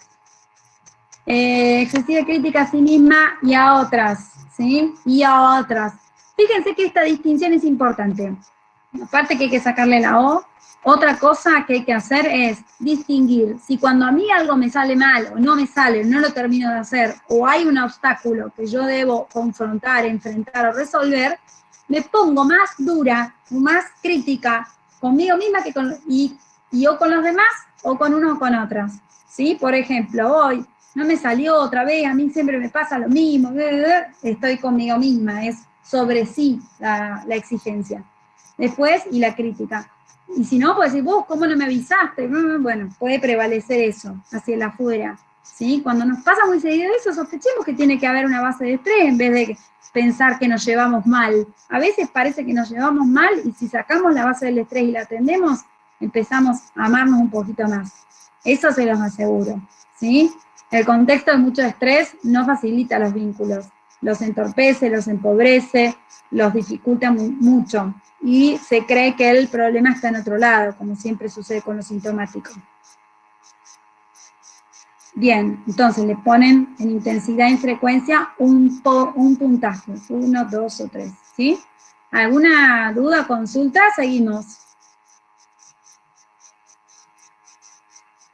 Excesiva crítica a sí misma y a otras, ¿sí? Y a otras. Fíjense que esta distinción es importante. Aparte que hay que sacarle la O, otra cosa que hay que hacer es distinguir si cuando a mí algo me sale mal o no me sale, no lo termino de hacer, o hay un obstáculo que yo debo confrontar, enfrentar o resolver, me pongo más dura, más crítica conmigo misma que o con los demás o con unos o con otras. ¿Sí? Por ejemplo, hoy no me salió otra vez, a mí siempre me pasa lo mismo, estoy conmigo misma, es sobre sí la exigencia. Después, y la crítica. Y si no, pues decir, vos, ¿cómo no me avisaste? Bueno, puede prevalecer eso, hacia el afuera, ¿sí? Cuando nos pasa muy seguido eso, sospechemos que tiene que haber una base de estrés en vez de pensar que nos llevamos mal. A veces parece que nos llevamos mal y si sacamos la base del estrés y la atendemos, empezamos a amarnos un poquito más. Eso se los aseguro, ¿sí? El contexto de mucho estrés no facilita los vínculos, los entorpece, los empobrece, los dificulta mucho. Y se cree que el problema está en otro lado, como siempre sucede con los sintomáticos. Bien, entonces le ponen en intensidad y en frecuencia un puntaje, 1, 2 o 3, ¿sí? ¿Alguna duda, consulta? Seguimos.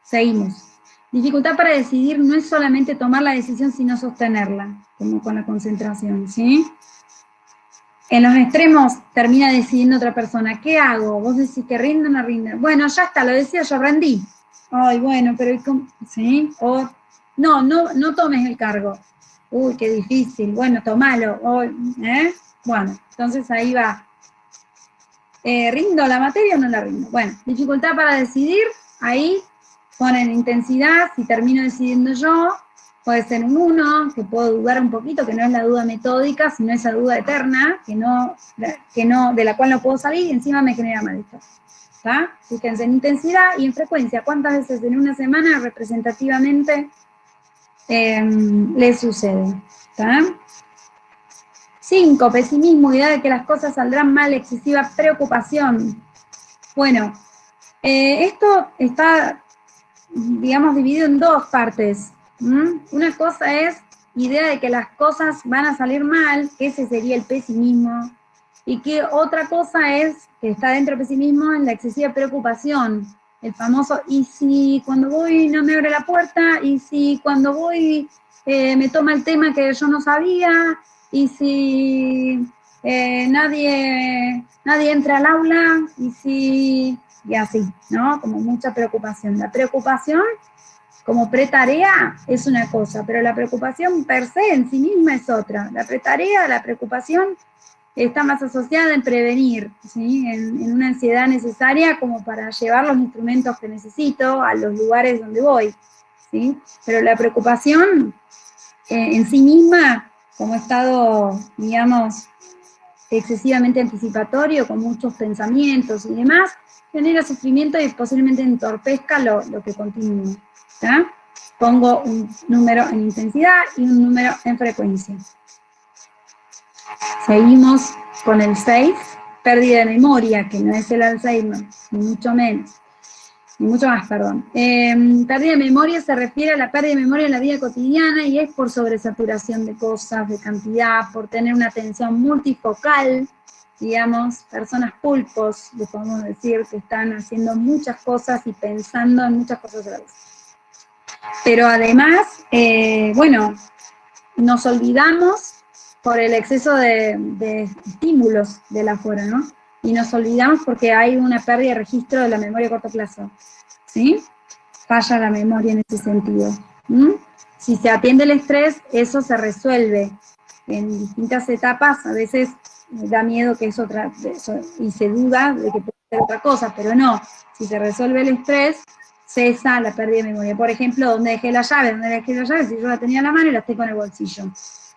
Seguimos. Dificultad para decidir no es solamente tomar la decisión, sino sostenerla, como con la concentración, ¿sí? En los extremos termina decidiendo otra persona. ¿Qué hago? Vos decís que rinde o no rinde. Bueno, ya está, lo decía yo, rendí. Ay, bueno, pero ¿sí? O no tomes el cargo. Uy, qué difícil. Bueno, tomalo. Bueno, entonces ahí va. ¿Rindo la materia o no la rindo? Bueno, dificultad para decidir, ahí ponen intensidad, si termino decidiendo yo, puede ser un 1, que puedo dudar un poquito, que no es la duda metódica, sino esa duda eterna, de la cual no puedo salir y encima me genera malestar. ¿Está? Fíjense en intensidad y en frecuencia, ¿cuántas veces en una semana representativamente les sucede? ¿Está? 5, pesimismo, idea de que las cosas saldrán mal, excesiva preocupación. Bueno, esto está, digamos, dividido en dos partes. Una cosa es idea de que las cosas van a salir mal, que ese sería el pesimismo, y que otra cosa es, que está dentro del pesimismo, en la excesiva preocupación, el famoso, y si cuando voy no me abre la puerta, y si cuando voy me toma el tema que yo no sabía, y si nadie entra al aula, y así, ¿no? Como mucha preocupación. La preocupación como pretarea es una cosa, pero la preocupación per se en sí misma es otra. La pretarea, la preocupación, está más asociada en prevenir, ¿sí? En una ansiedad necesaria como para llevar los instrumentos que necesito a los lugares donde voy, ¿sí? Pero la preocupación en sí misma, como estado, digamos, excesivamente anticipatorio, con muchos pensamientos y demás, genera sufrimiento y posiblemente entorpezca lo que continúa. ¿Tá? Pongo un número en intensidad y un número en frecuencia. Seguimos con el 6, pérdida de memoria, que no es el Alzheimer, ni mucho menos. Ni mucho más, perdón. Pérdida de memoria se refiere a la pérdida de memoria en la vida cotidiana y es por sobresaturación de cosas, de cantidad, por tener una atención multifocal, digamos, personas pulpos, le podemos decir, que están haciendo muchas cosas y pensando en muchas cosas a la vez. Pero además, bueno, nos olvidamos por el exceso de estímulos de la afuera, ¿no? Y nos olvidamos porque hay una pérdida de registro de la memoria a corto plazo, ¿sí? Falla la memoria en ese sentido. Si se atiende el estrés, eso se resuelve en distintas etapas. A veces da miedo que es otra, y se duda de que puede ser otra cosa, pero no. Si se resuelve el estrés, cesa la pérdida de memoria. Por ejemplo, ¿dónde dejé la llave? Si yo la tenía en la mano y la tengo en el bolsillo.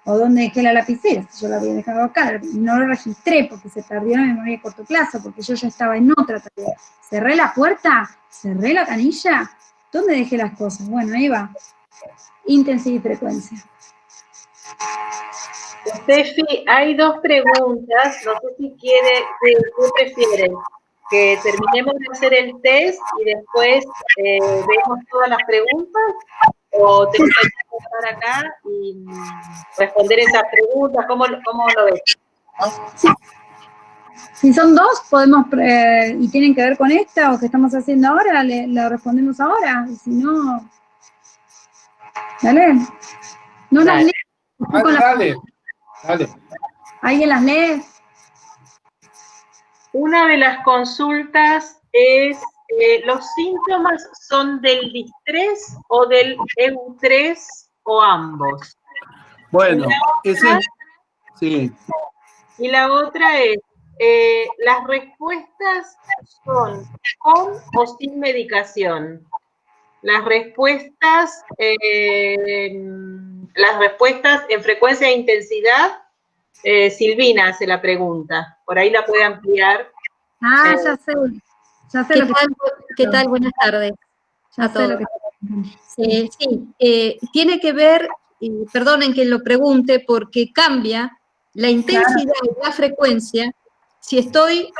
O ¿dónde dejé la lapicera? Si yo la había dejado acá. No lo registré porque se perdió la memoria a corto plazo, porque yo ya estaba en otra tarea. Cerré la puerta, cerré la canilla. ¿Dónde dejé las cosas? Bueno, ahí va. Intensidad y frecuencia. Steffi, hay dos preguntas. No sé si quiere, ¿qué prefiere? Que terminemos de hacer el test y después vemos todas las preguntas, o te gustaría estar acá y responder esas preguntas. ¿Cómo lo ves? Sí. Si son dos, podemos, y tienen que ver con esta o que estamos haciendo ahora, la respondemos ahora. Y si no, dale. No las lees. Dale. ¿Alguien las lee? Una de las consultas es, ¿los síntomas son del distrés o del eustrés o ambos? Bueno, sí. Y la otra es, ¿las respuestas son con o sin medicación? Las respuestas en frecuencia e intensidad, Silvina hace la pregunta, por ahí la puede ampliar. Ya sé. ¿Qué tal? Buenas tardes a todos. Tiene que ver, perdonen que lo pregunte, porque cambia la intensidad y la frecuencia. Si estoy,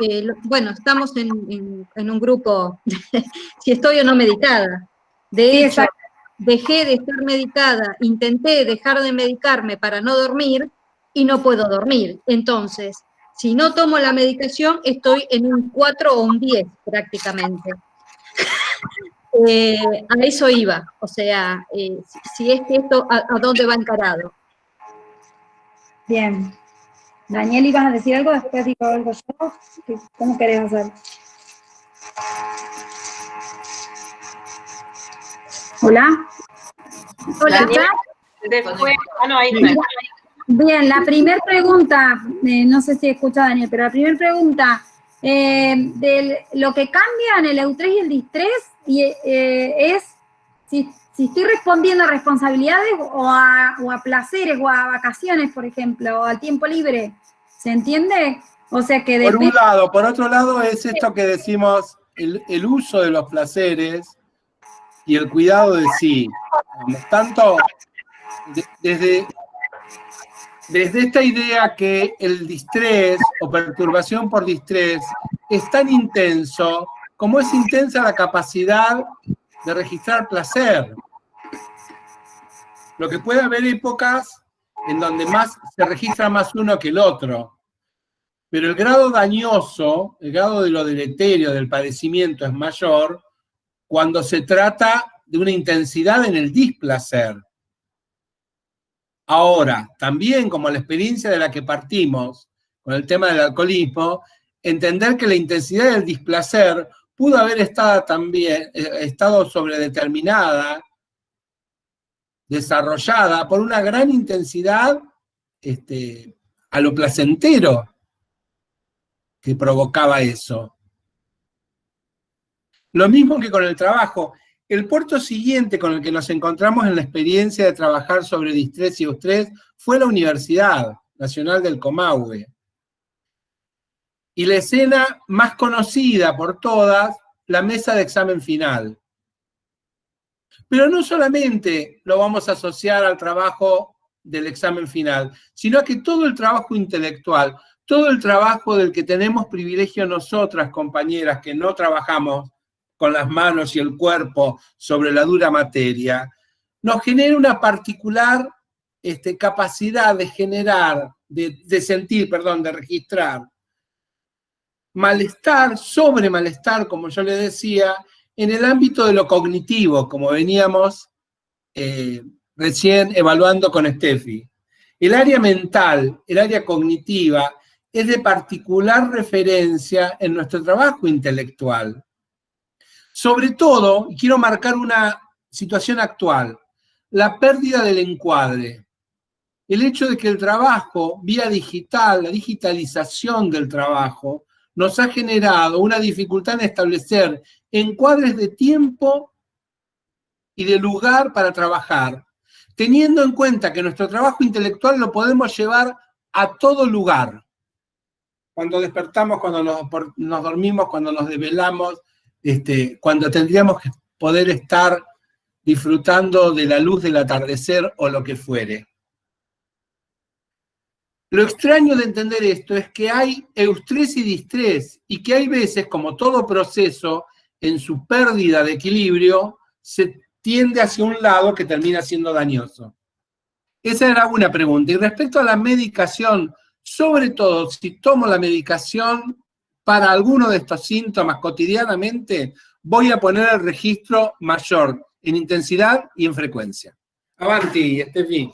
bueno, estamos en un grupo, si estoy o no medicada. De hecho, dejé de estar medicada, intenté dejar de medicarme para no dormir y no puedo dormir. Entonces, si no tomo la medicación, estoy en un 4 o un 10 prácticamente. A eso iba, o sea, si es que esto, ¿a dónde va encarado? Bien. Daniel, ¿ibas a decir algo? Después digo algo yo. ¿Cómo querés hacer? ¿Hola? ¿Hola, Daniel, chat? después, ahí está. Bien, la primera pregunta, no sé si escucha Daniel, pero la primera pregunta, de lo que cambia en el eustrés y el distrés es si estoy respondiendo a responsabilidades o a placeres o a vacaciones, por ejemplo, o al tiempo libre. ¿Se entiende? O sea que por un lado. Por otro lado es esto que decimos, el uso de los placeres y el cuidado de sí. Tanto desde desde esta idea que el distrés o perturbación por distrés es tan intenso como es intensa la capacidad de registrar placer. Lo que puede haber épocas en donde se registra más uno que el otro, pero el grado dañoso, el grado de lo deleterio del padecimiento es mayor cuando se trata de una intensidad en el displacer. Ahora, también como la experiencia de la que partimos con el tema del alcoholismo, entender que la intensidad del displacer pudo haber estado sobredeterminada, desarrollada por una gran intensidad a lo placentero que provocaba eso. Lo mismo que con el trabajo. El puerto siguiente con el que nos encontramos en la experiencia de trabajar sobre distrés y eustrés fue la Universidad Nacional del Comahue. Y la escena más conocida por todas, la mesa de examen final. Pero no solamente lo vamos a asociar al trabajo del examen final, sino a que todo el trabajo intelectual, todo el trabajo del que tenemos privilegio nosotras, compañeras, que no trabajamos con las manos y el cuerpo sobre la dura materia, nos genera una particular capacidad de generar, de registrar malestar, sobre malestar, como yo le decía, en el ámbito de lo cognitivo, como veníamos recién evaluando con Steffi. El área mental, el área cognitiva, es de particular referencia en nuestro trabajo intelectual. Sobre todo, y quiero marcar una situación actual, la pérdida del encuadre. El hecho de que el trabajo vía digital, la digitalización del trabajo, nos ha generado una dificultad en establecer encuadres de tiempo y de lugar para trabajar, teniendo en cuenta que nuestro trabajo intelectual lo podemos llevar a todo lugar. Cuando despertamos, cuando nos dormimos, cuando nos desvelamos, cuando tendríamos que poder estar disfrutando de la luz del atardecer o lo que fuere. Lo extraño de entender esto es que hay eustrés y distrés, y que hay veces, como todo proceso, en su pérdida de equilibrio, se tiende hacia un lado que termina siendo dañoso. Esa era una pregunta. Y respecto a la medicación, sobre todo, si tomo la medicación para alguno de estos síntomas cotidianamente, voy a poner el registro mayor en intensidad y en frecuencia. Avanti, Steffi.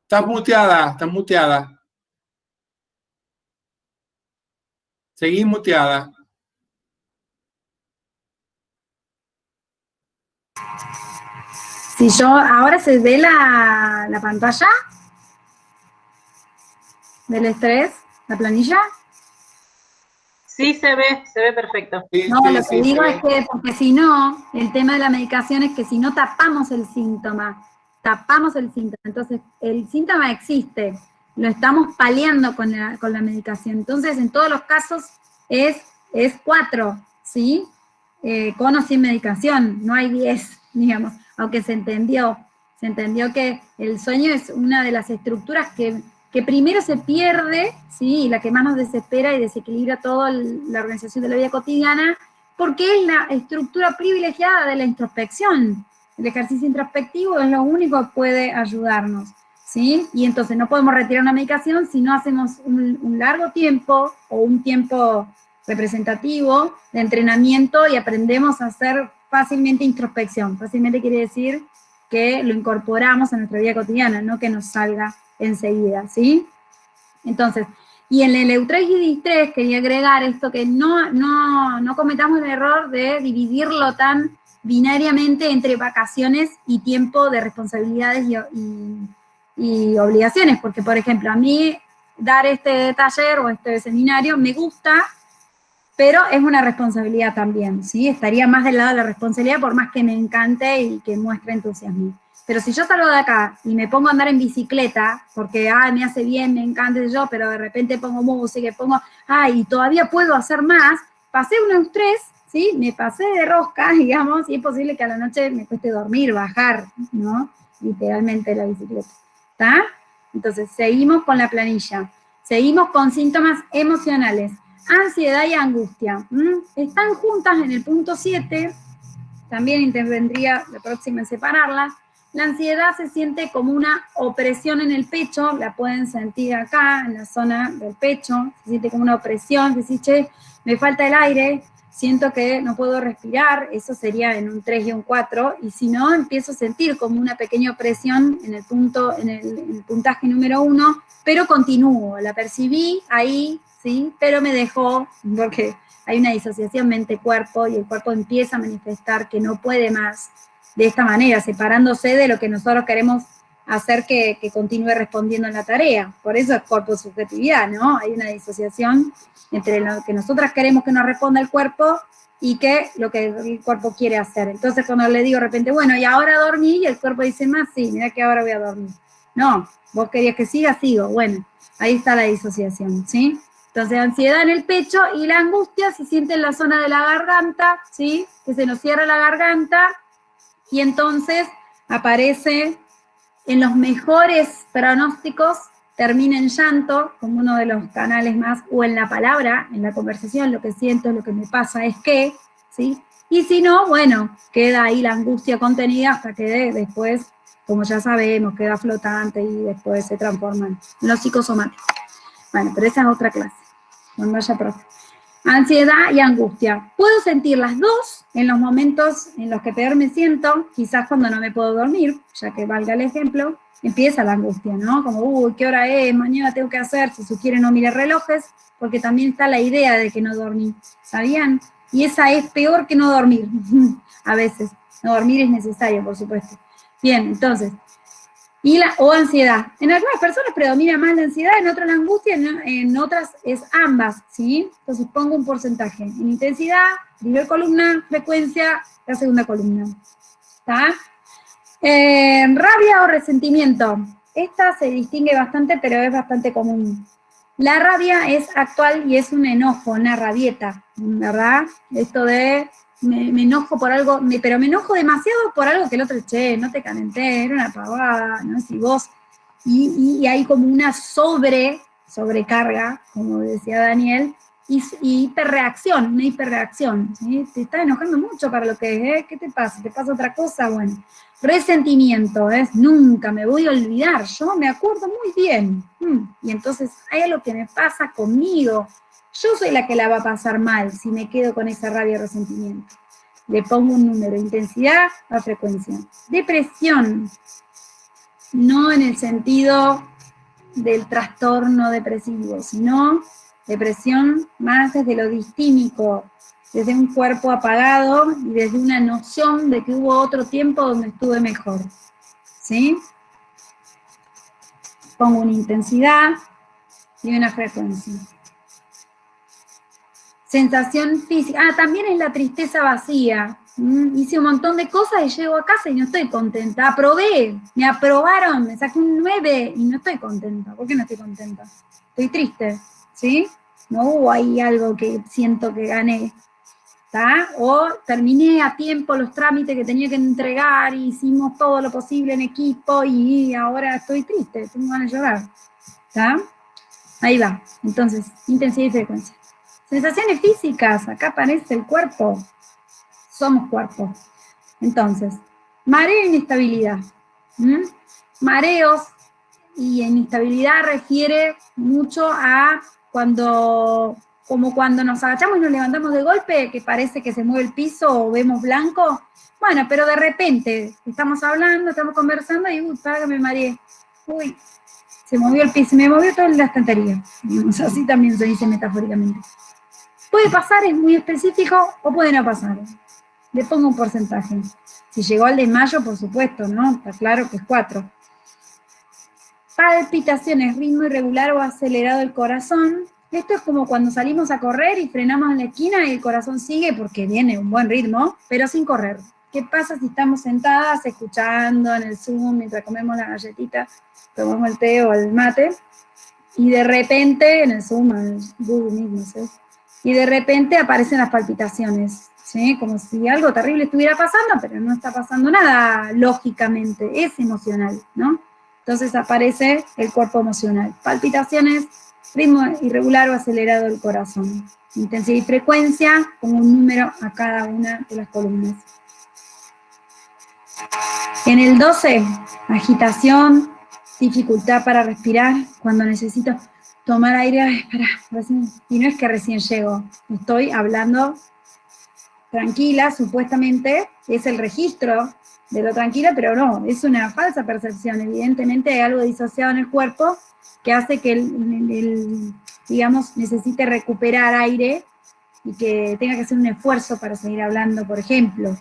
Estás muteada, estás muteada. Seguís muteada. Si yo, ahora se ve la pantalla del estrés, la planilla. Sí, se ve perfecto. Sí, No, sí, lo que digo es sí. que, porque si no, el tema de la medicación es que si no tapamos el síntoma, entonces el síntoma existe, lo estamos paliando con la medicación. Entonces, en todos los casos es 4, ¿sí? Con o sin medicación, no hay 10, digamos, aunque se entendió que el sueño es una de las estructuras que primero se pierde, ¿sí? Y la que más nos desespera y desequilibra toda la organización de la vida cotidiana, porque es la estructura privilegiada de la introspección. El ejercicio introspectivo es lo único que puede ayudarnos, ¿sí? Y entonces no podemos retirar una medicación si no hacemos un largo tiempo o un tiempo representativo de entrenamiento y aprendemos a hacer fácilmente introspección. Fácilmente quiere decir que lo incorporamos a nuestra vida cotidiana, no que nos salga enseguida, ¿sí? Entonces, y en el eustrés y distrés quería agregar esto, que no cometamos el error de dividirlo tan binariamente entre vacaciones y tiempo de responsabilidades y obligaciones, porque por ejemplo, a mí dar este taller o este seminario me gusta, pero es una responsabilidad también, ¿sí? Estaría más del lado de la responsabilidad por más que me encante y que muestre entusiasmo. Pero si yo salgo de acá y me pongo a andar en bicicleta, porque me hace bien, me encanta yo, pero de repente pongo música, y todavía puedo hacer más, pasé un eustrés, ¿sí? Me pasé de rosca, digamos, y es posible que a la noche me cueste dormir, bajar, ¿no? literalmente la bicicleta, ¿está? Entonces, seguimos con la planilla. Seguimos con síntomas emocionales. Ansiedad y angustia. Están juntas en el punto 7, también intervendría la próxima en separarlas. La ansiedad se siente como una opresión en el pecho, la pueden sentir acá, en la zona del pecho, se siente como una opresión, decir, che, me falta el aire, siento que no puedo respirar, eso sería en un 3 y un 4, y si no, empiezo a sentir como una pequeña opresión en el puntaje número 1, pero continúo, la percibí ahí, ¿sí? Pero me dejó, porque hay una disociación mente-cuerpo, y el cuerpo empieza a manifestar que no puede más, de esta manera, separándose de lo que nosotros queremos hacer que continúe respondiendo en la tarea. Por eso es cuerpo-subjetividad, ¿no? Hay una disociación entre lo que nosotras queremos que nos responda el cuerpo y que lo que el cuerpo quiere hacer. Entonces cuando le digo de repente, bueno, y ahora dormí, y el cuerpo dice, más, sí, mira que ahora voy a dormir. No, vos querías que siga, sigo. Bueno, ahí está la disociación, ¿sí? Entonces, ansiedad en el pecho, y la angustia se siente en la zona de la garganta, ¿sí? Que se nos cierra la garganta, y entonces aparece en los mejores pronósticos, termina en llanto, como uno de los canales más, o en la palabra, en la conversación, lo que siento, lo que me pasa es que, ¿sí? Y si no, bueno, queda ahí la angustia contenida hasta que después, como ya sabemos, queda flotante y después se transforma en lo psicosomático. Bueno, pero esa es otra clase, cuando vaya profe. Ansiedad y angustia. Puedo sentir las dos en los momentos en los que peor me siento, quizás cuando no me puedo dormir, ya que valga el ejemplo, empieza la angustia, ¿no? Como, uy, ¿qué hora es? Mañana tengo que hacer, si sugiere no mire relojes, porque también está la idea de que no dormí, ¿sabían? Y esa es peor que no dormir, a veces. No dormir es necesario, por supuesto. Bien, entonces, o ansiedad. En algunas personas predomina más la ansiedad, en otras la angustia, en otras es ambas, ¿sí? Entonces pongo un porcentaje. En intensidad, primer columna, frecuencia, la segunda columna. ¿Está? Rabia o resentimiento. Esta se distingue bastante, pero es bastante común. La rabia es actual y es un enojo, una rabieta, ¿verdad? Esto de me enojo por algo, pero me enojo demasiado por algo que el otro, che, no te calenté, era una pavada, ¿no? Si vos, y hay como una sobrecarga, como decía Daniel, y hiperreacción, una hiperreacción, ¿sí? Te estás enojando mucho para lo que es, ¿qué te pasa? ¿Te pasa otra cosa? Bueno, resentimiento es nunca me voy a olvidar, yo me acuerdo muy bien, y entonces hay algo que me pasa conmigo, yo soy la que la va a pasar mal si me quedo con esa rabia y resentimiento. Le pongo un número, intensidad a frecuencia. Depresión, no en el sentido del trastorno depresivo, sino depresión más desde lo distímico, desde un cuerpo apagado y desde una noción de que hubo otro tiempo donde estuve mejor. ¿Sí? Pongo una intensidad y una frecuencia. Sensación física. También es la tristeza vacía. Hice un montón de cosas y llego a casa y no estoy contenta. Aprobé, me aprobaron, me saqué un 9 y no estoy contenta. ¿Por qué no estoy contenta? Estoy triste, ¿sí? No hubo ahí algo que siento que gané. ¿Tá? O terminé a tiempo los trámites que tenía que entregar y hicimos todo lo posible en equipo y ahora estoy triste, tengo ganas de llorar. ¿Tá? Ahí va. Entonces, intensidad y frecuencia. Sensaciones físicas, acá aparece el cuerpo. Somos cuerpo. Entonces, mareo e inestabilidad. Mareos y inestabilidad refiere mucho a como cuando nos agachamos y nos levantamos de golpe, que parece que se mueve el piso o vemos blanco. Bueno, pero de repente estamos hablando, estamos conversando y para que me mareé. Uy, se movió el piso, me movió toda la estantería. Así también se dice metafóricamente. Puede pasar, es muy específico, o puede no pasar. Le pongo un porcentaje. Si llegó al desmayo, por supuesto, ¿no? Está claro que es 4. Palpitaciones, ritmo irregular o acelerado del corazón. Esto es como cuando salimos a correr y frenamos en la esquina y el corazón sigue porque viene un buen ritmo, pero sin correr. ¿Qué pasa si estamos sentadas escuchando en el Zoom mientras comemos la galletita, tomamos el té o el mate, y de repente en el Zoom, en el Google mismo, ¿sí? y de repente aparecen las palpitaciones, ¿sí? Como si algo terrible estuviera pasando, pero no está pasando nada lógicamente, es emocional, ¿no? Entonces aparece el cuerpo emocional. Palpitaciones, ritmo irregular o acelerado del corazón. Intensidad y frecuencia, con un número a cada una de las columnas. En el 12, agitación, dificultad para respirar, cuando necesito tomar aire, ay, espera, y no es que recién llego, estoy hablando tranquila, supuestamente es el registro de lo tranquila, pero no, es una falsa percepción. Evidentemente hay algo disociado en el cuerpo que hace que digamos, necesite recuperar aire y que tenga que hacer un esfuerzo para seguir hablando, por ejemplo.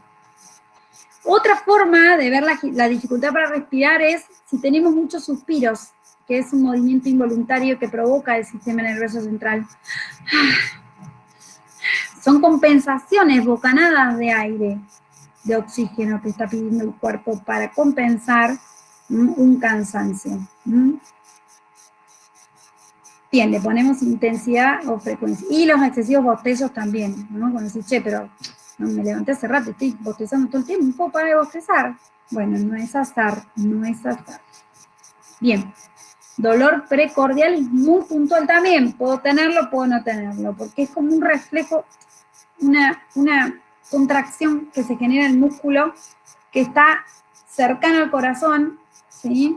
Otra forma de ver la dificultad para respirar es si tenemos muchos suspiros, que es un movimiento involuntario que provoca el sistema nervioso central. Son compensaciones, bocanadas de aire, de oxígeno que está pidiendo el cuerpo para compensar un cansancio. Bien, le ponemos intensidad o frecuencia. Y los excesivos bostezos también, ¿no? Cuando decís, che, pero no, me levanté hace rato, estoy bostezando todo el tiempo, ¿no puedo parar de bostezar? Bueno, no es azar, no es azar. Bien, dolor precordial es muy puntual también, puedo tenerlo, puedo no tenerlo, porque es como un reflejo, una contracción que se genera en el músculo que está cercano al corazón, ¿sí?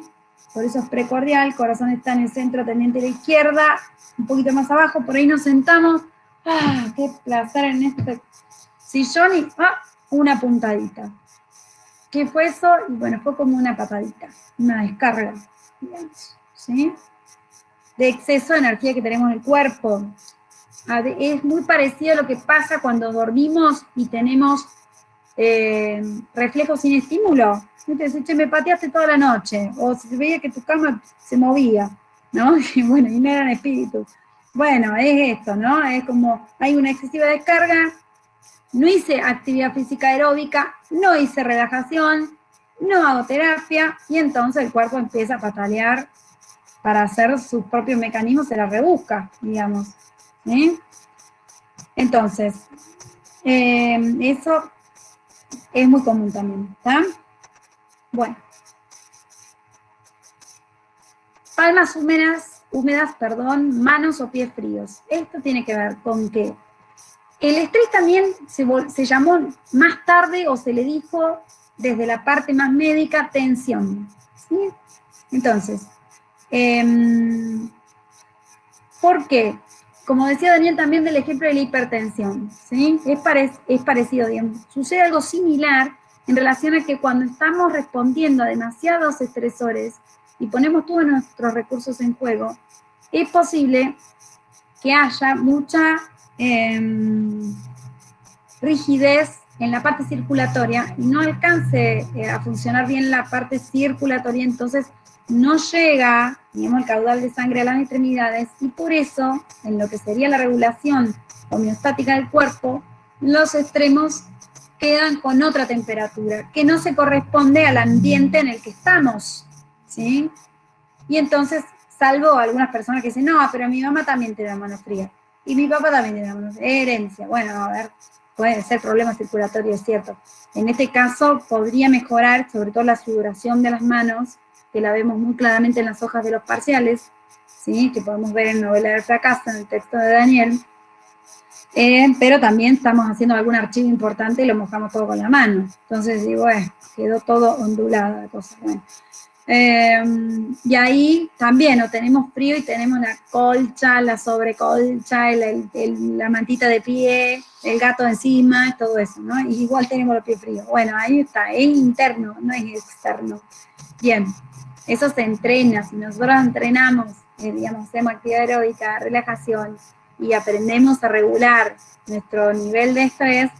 Por eso es precordial, el corazón está en el centro tendiente a la izquierda, un poquito más abajo, por ahí nos sentamos, ¡ah, qué placer en este sillón! Y una puntadita. ¿Qué fue eso? Y bueno, fue como una patadita, una descarga, digamos, ¿sí? De exceso de energía que tenemos en el cuerpo. Es muy parecido a lo que pasa cuando dormimos y tenemos reflejos sin estímulo. Entonces, che, me pateaste toda la noche, o se veía que tu cama se movía, ¿no? Y bueno, y no eran espíritus. Bueno, es esto, ¿no? Es como, hay una excesiva descarga, no hice actividad física aeróbica, no hice relajación, no hago terapia, y entonces el cuerpo empieza a patalear para hacer sus propios mecanismos, se la rebusca, digamos. ¿Sí? Entonces, eso es muy común también, ¿está? Bueno. Palmas húmedas, manos o pies fríos. Esto tiene que ver con que el estrés también se llamó más tarde, o se le dijo desde la parte más médica, tensión. ¿Sí? Entonces, ¿por qué? Como decía Daniel también del ejemplo de la hipertensión, ¿sí? Es parecido, digamos. Sucede algo similar en relación a que cuando estamos respondiendo a demasiados estresores y ponemos todos nuestros recursos en juego, es posible que haya mucha rigidez en la parte circulatoria y no alcance a funcionar bien la parte circulatoria, entonces no llega, digamos, el caudal de sangre a las extremidades, y por eso, en lo que sería la regulación homeostática del cuerpo, los extremos quedan con otra temperatura, que no se corresponde al ambiente en el que estamos, ¿sí? Y entonces, salvo algunas personas que dicen, no, pero mi mamá también tiene la mano fría, y mi papá también tiene la mano fría, herencia. Bueno, a ver, puede ser problema circulatorio, es cierto. En este caso, podría mejorar, sobre todo la sudoración de las manos, que la vemos muy claramente en las hojas de los parciales, ¿sí? Que podemos ver en Novela del Fracaso, en el texto de Daniel, pero también estamos haciendo algún archivo importante y lo mojamos todo con la mano. Entonces digo, quedó todo ondulado la cosa. Bueno. Y ahí también o tenemos frío y tenemos la colcha, la sobrecolcha, la mantita de pie, el gato encima, todo eso, ¿no? Y igual tenemos los pies fríos. Bueno, ahí está, es interno, no es externo. Bien, eso se entrena. Si nosotros entrenamos, digamos, hacemos actividad aeróbica, relajación, y aprendemos a regular nuestro nivel de estrés,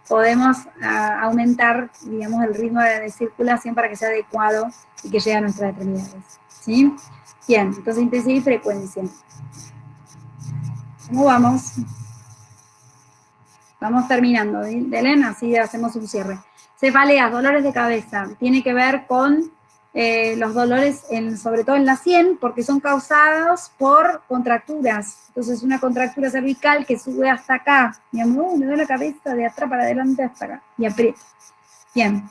podemos aumentar, digamos, el ritmo de circulación para que sea adecuado y que llegue a nuestras extremidades, ¿sí? Bien, entonces intensidad y frecuencia. ¿Cómo vamos? Vamos terminando, Belén, así hacemos un cierre. Cefaleas, dolores de cabeza, tiene que ver con los dolores, sobre todo en la sien, porque son causados por contracturas. Entonces, una contractura cervical que sube hasta acá, digamos, me duele la cabeza de atrás para adelante hasta acá, y aprieta. Bien.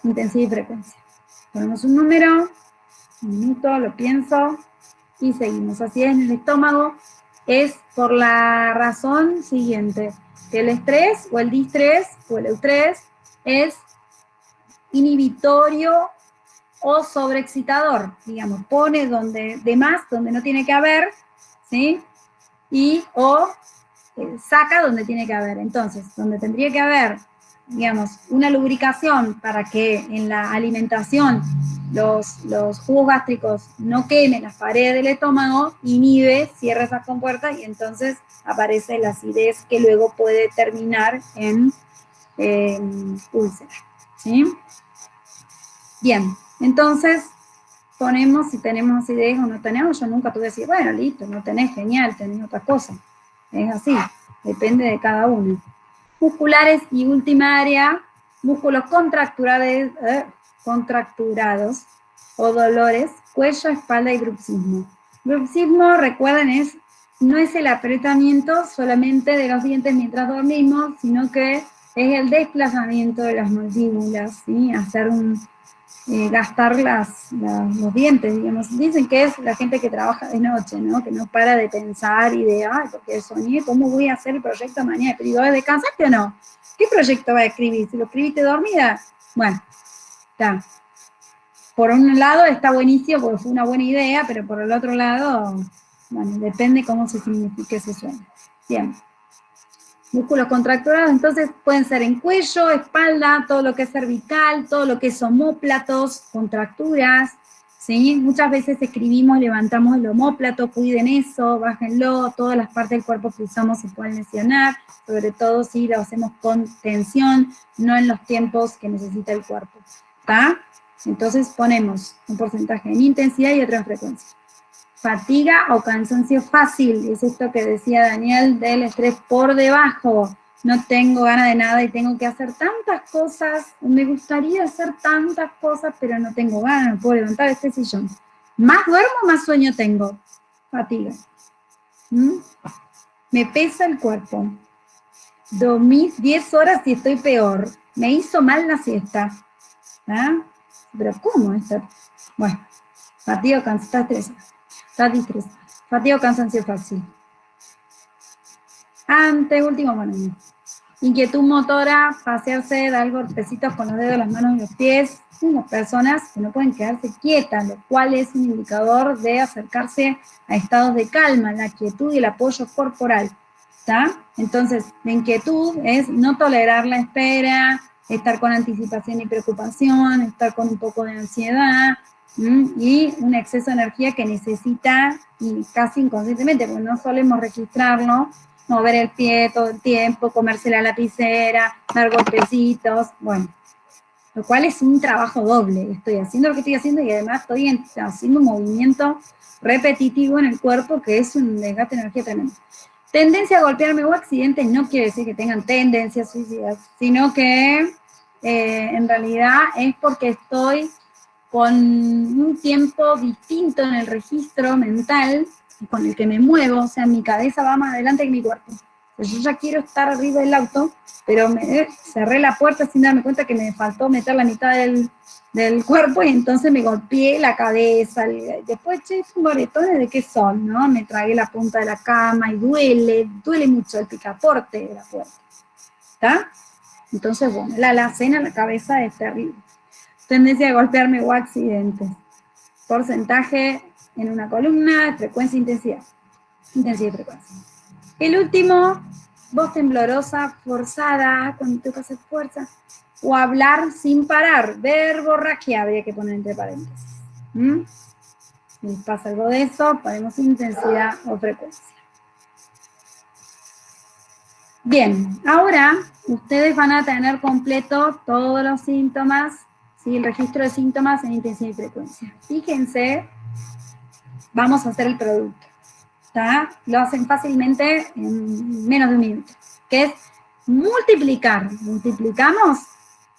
Intensidad y frecuencia. Ponemos un número, un minuto, lo pienso, y seguimos. Así es, en el estómago es por la razón siguiente, que el estrés, o el distrés, o el eustrés, es inhibitorio o sobreexcitador, digamos, pone de más, donde no tiene que haber, ¿sí? O saca donde tiene que haber. Entonces, donde tendría que haber, digamos, una lubricación para que en la alimentación los jugos gástricos no quemen las paredes del estómago, inhibe, cierra esas compuertas y entonces aparece la acidez que luego puede terminar en úlcera, ¿sí? Bien, entonces ponemos si tenemos acidez o no tenemos. Yo nunca tuve que decir, bueno, listo, no tenés, genial, tenés otra cosa. Es así, depende de cada uno. Musculares y última área, músculos contracturados o dolores, cuello, espalda y bruxismo. Bruxismo, recuerden, no es el apretamiento solamente de los dientes mientras dormimos, sino que es el desplazamiento de las mandíbulas, ¿sí? Hacer gastar los dientes, digamos. Dicen que es la gente que trabaja de noche, ¿no? Que no para de pensar y de, ay, porque soñé, ¿cómo voy a hacer el proyecto mañana? Pero digo, ¿descansaste o no? ¿Qué proyecto va a escribir? ¿Si lo escribiste dormida? Bueno, está. Por un lado está buenísimo porque fue una buena idea, pero por el otro lado, bueno, depende cómo se signifique ese sueño. Bien. Músculos contracturados, entonces pueden ser en cuello, espalda, todo lo que es cervical, todo lo que es omóplatos, contracturas, ¿sí? Muchas veces escribimos, levantamos el omóplato, cuiden eso, bájenlo, todas las partes del cuerpo que usamos se pueden lesionar, sobre todo si lo hacemos con tensión, no en los tiempos que necesita el cuerpo, ¿está? Entonces ponemos un porcentaje en intensidad y otro en frecuencia. Fatiga o cansancio fácil, es esto que decía Daniel del estrés por debajo. No tengo ganas de nada y tengo que hacer tantas cosas, me gustaría hacer tantas cosas, pero no tengo ganas, no puedo levantar este sillón. Más duermo, más sueño tengo. Fatiga. Me pesa el cuerpo. Dormí 10 horas y estoy peor. Me hizo mal la siesta. ¿Ah? ¿Pero cómo? Bueno, fatiga, cansancio, estresado. Está distrés. Fatiga o cansancio fácil. Último, bueno. Inquietud motora, pasearse, dar golpecitos con los dedos, las manos y los pies. Unas personas que no pueden quedarse quietas, lo cual es un indicador de acercarse a estados de calma, la quietud y el apoyo corporal. ¿Está? Entonces, la inquietud es no tolerar la espera, estar con anticipación y preocupación, estar con un poco de ansiedad, y un exceso de energía que necesita, y casi inconscientemente, porque no solemos registrarlo, mover el pie todo el tiempo, comerse la lapicera, dar golpecitos, bueno, lo cual es un trabajo doble. Estoy haciendo lo que estoy haciendo y además estoy haciendo un movimiento repetitivo en el cuerpo que es un desgaste de energía tremendo. Tendencia a golpearme o accidentes no quiere decir que tengan tendencias suicidas, sino que en realidad es porque estoy con un tiempo distinto en el registro mental con el que me muevo, o sea, mi cabeza va más adelante que mi cuerpo. Yo ya quiero estar arriba del auto, pero cerré la puerta sin darme cuenta que me faltó meter la mitad del cuerpo y entonces me golpeé la cabeza. Después, che, estos moretones de qué son, ¿no? Me tragué la punta de la cama y duele mucho el picaporte de la puerta. ¿Está? Entonces, bueno, la alacena en la cabeza es terrible. Tendencia a golpearme o accidentes. Porcentaje en una columna, frecuencia e intensidad. Intensidad y frecuencia. El último, voz temblorosa, forzada, cuando tengo que hacer fuerza, o hablar sin parar, verborragia, habría que poner entre paréntesis. Si pasa algo de eso, ponemos intensidad o frecuencia. Bien, ahora ustedes van a tener completo todos los síntomas, ¿sí? El registro de síntomas en intensidad y frecuencia. Fíjense, vamos a hacer el producto. ¿Está? Lo hacen fácilmente en menos de un minuto, que es multiplicar. Multiplicamos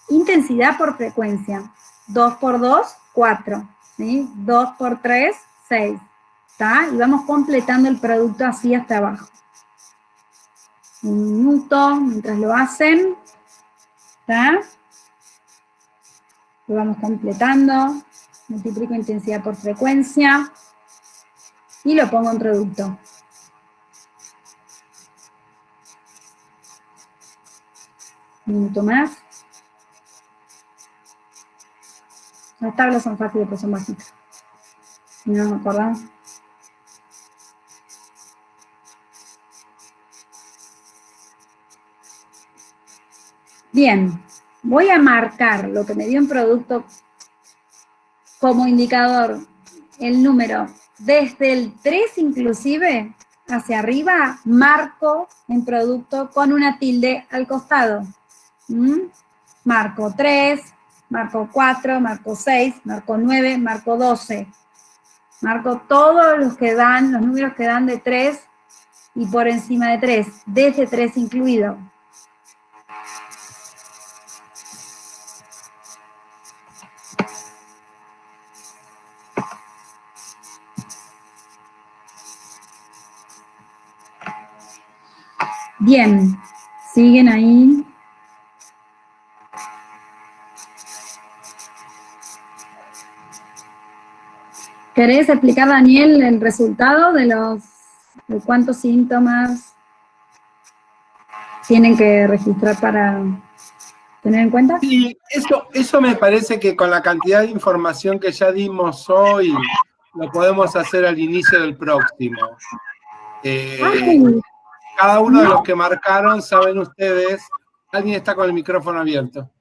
intensidad por frecuencia. 2 por 2, 4, ¿sí? 2 por 3, 6, ¿está? Y vamos completando el producto así hasta abajo. Un minuto mientras lo hacen, ¿está? Lo vamos completando, multiplico intensidad por frecuencia y lo pongo en producto. Un minuto más. Las tablas son fáciles, pero son bajitas. Si no me acordamos. Bien, voy a marcar lo que me dio en producto como indicador, el número, desde el 3 inclusive, hacia arriba, marco en producto con una tilde al costado. Marco 3, marco 4, marco 6, marco 9, marco 12. Marco todos los que dan, los números que dan de 3 y por encima de 3, desde 3 incluido. Bien, siguen ahí. ¿Querés explicar, Daniel, el resultado de cuántos síntomas tienen que registrar para tener en cuenta? Sí, eso me parece que con la cantidad de información que ya dimos hoy, lo podemos hacer al inicio del próximo. Cada uno de los que marcaron, saben ustedes, alguien está con el micrófono abierto.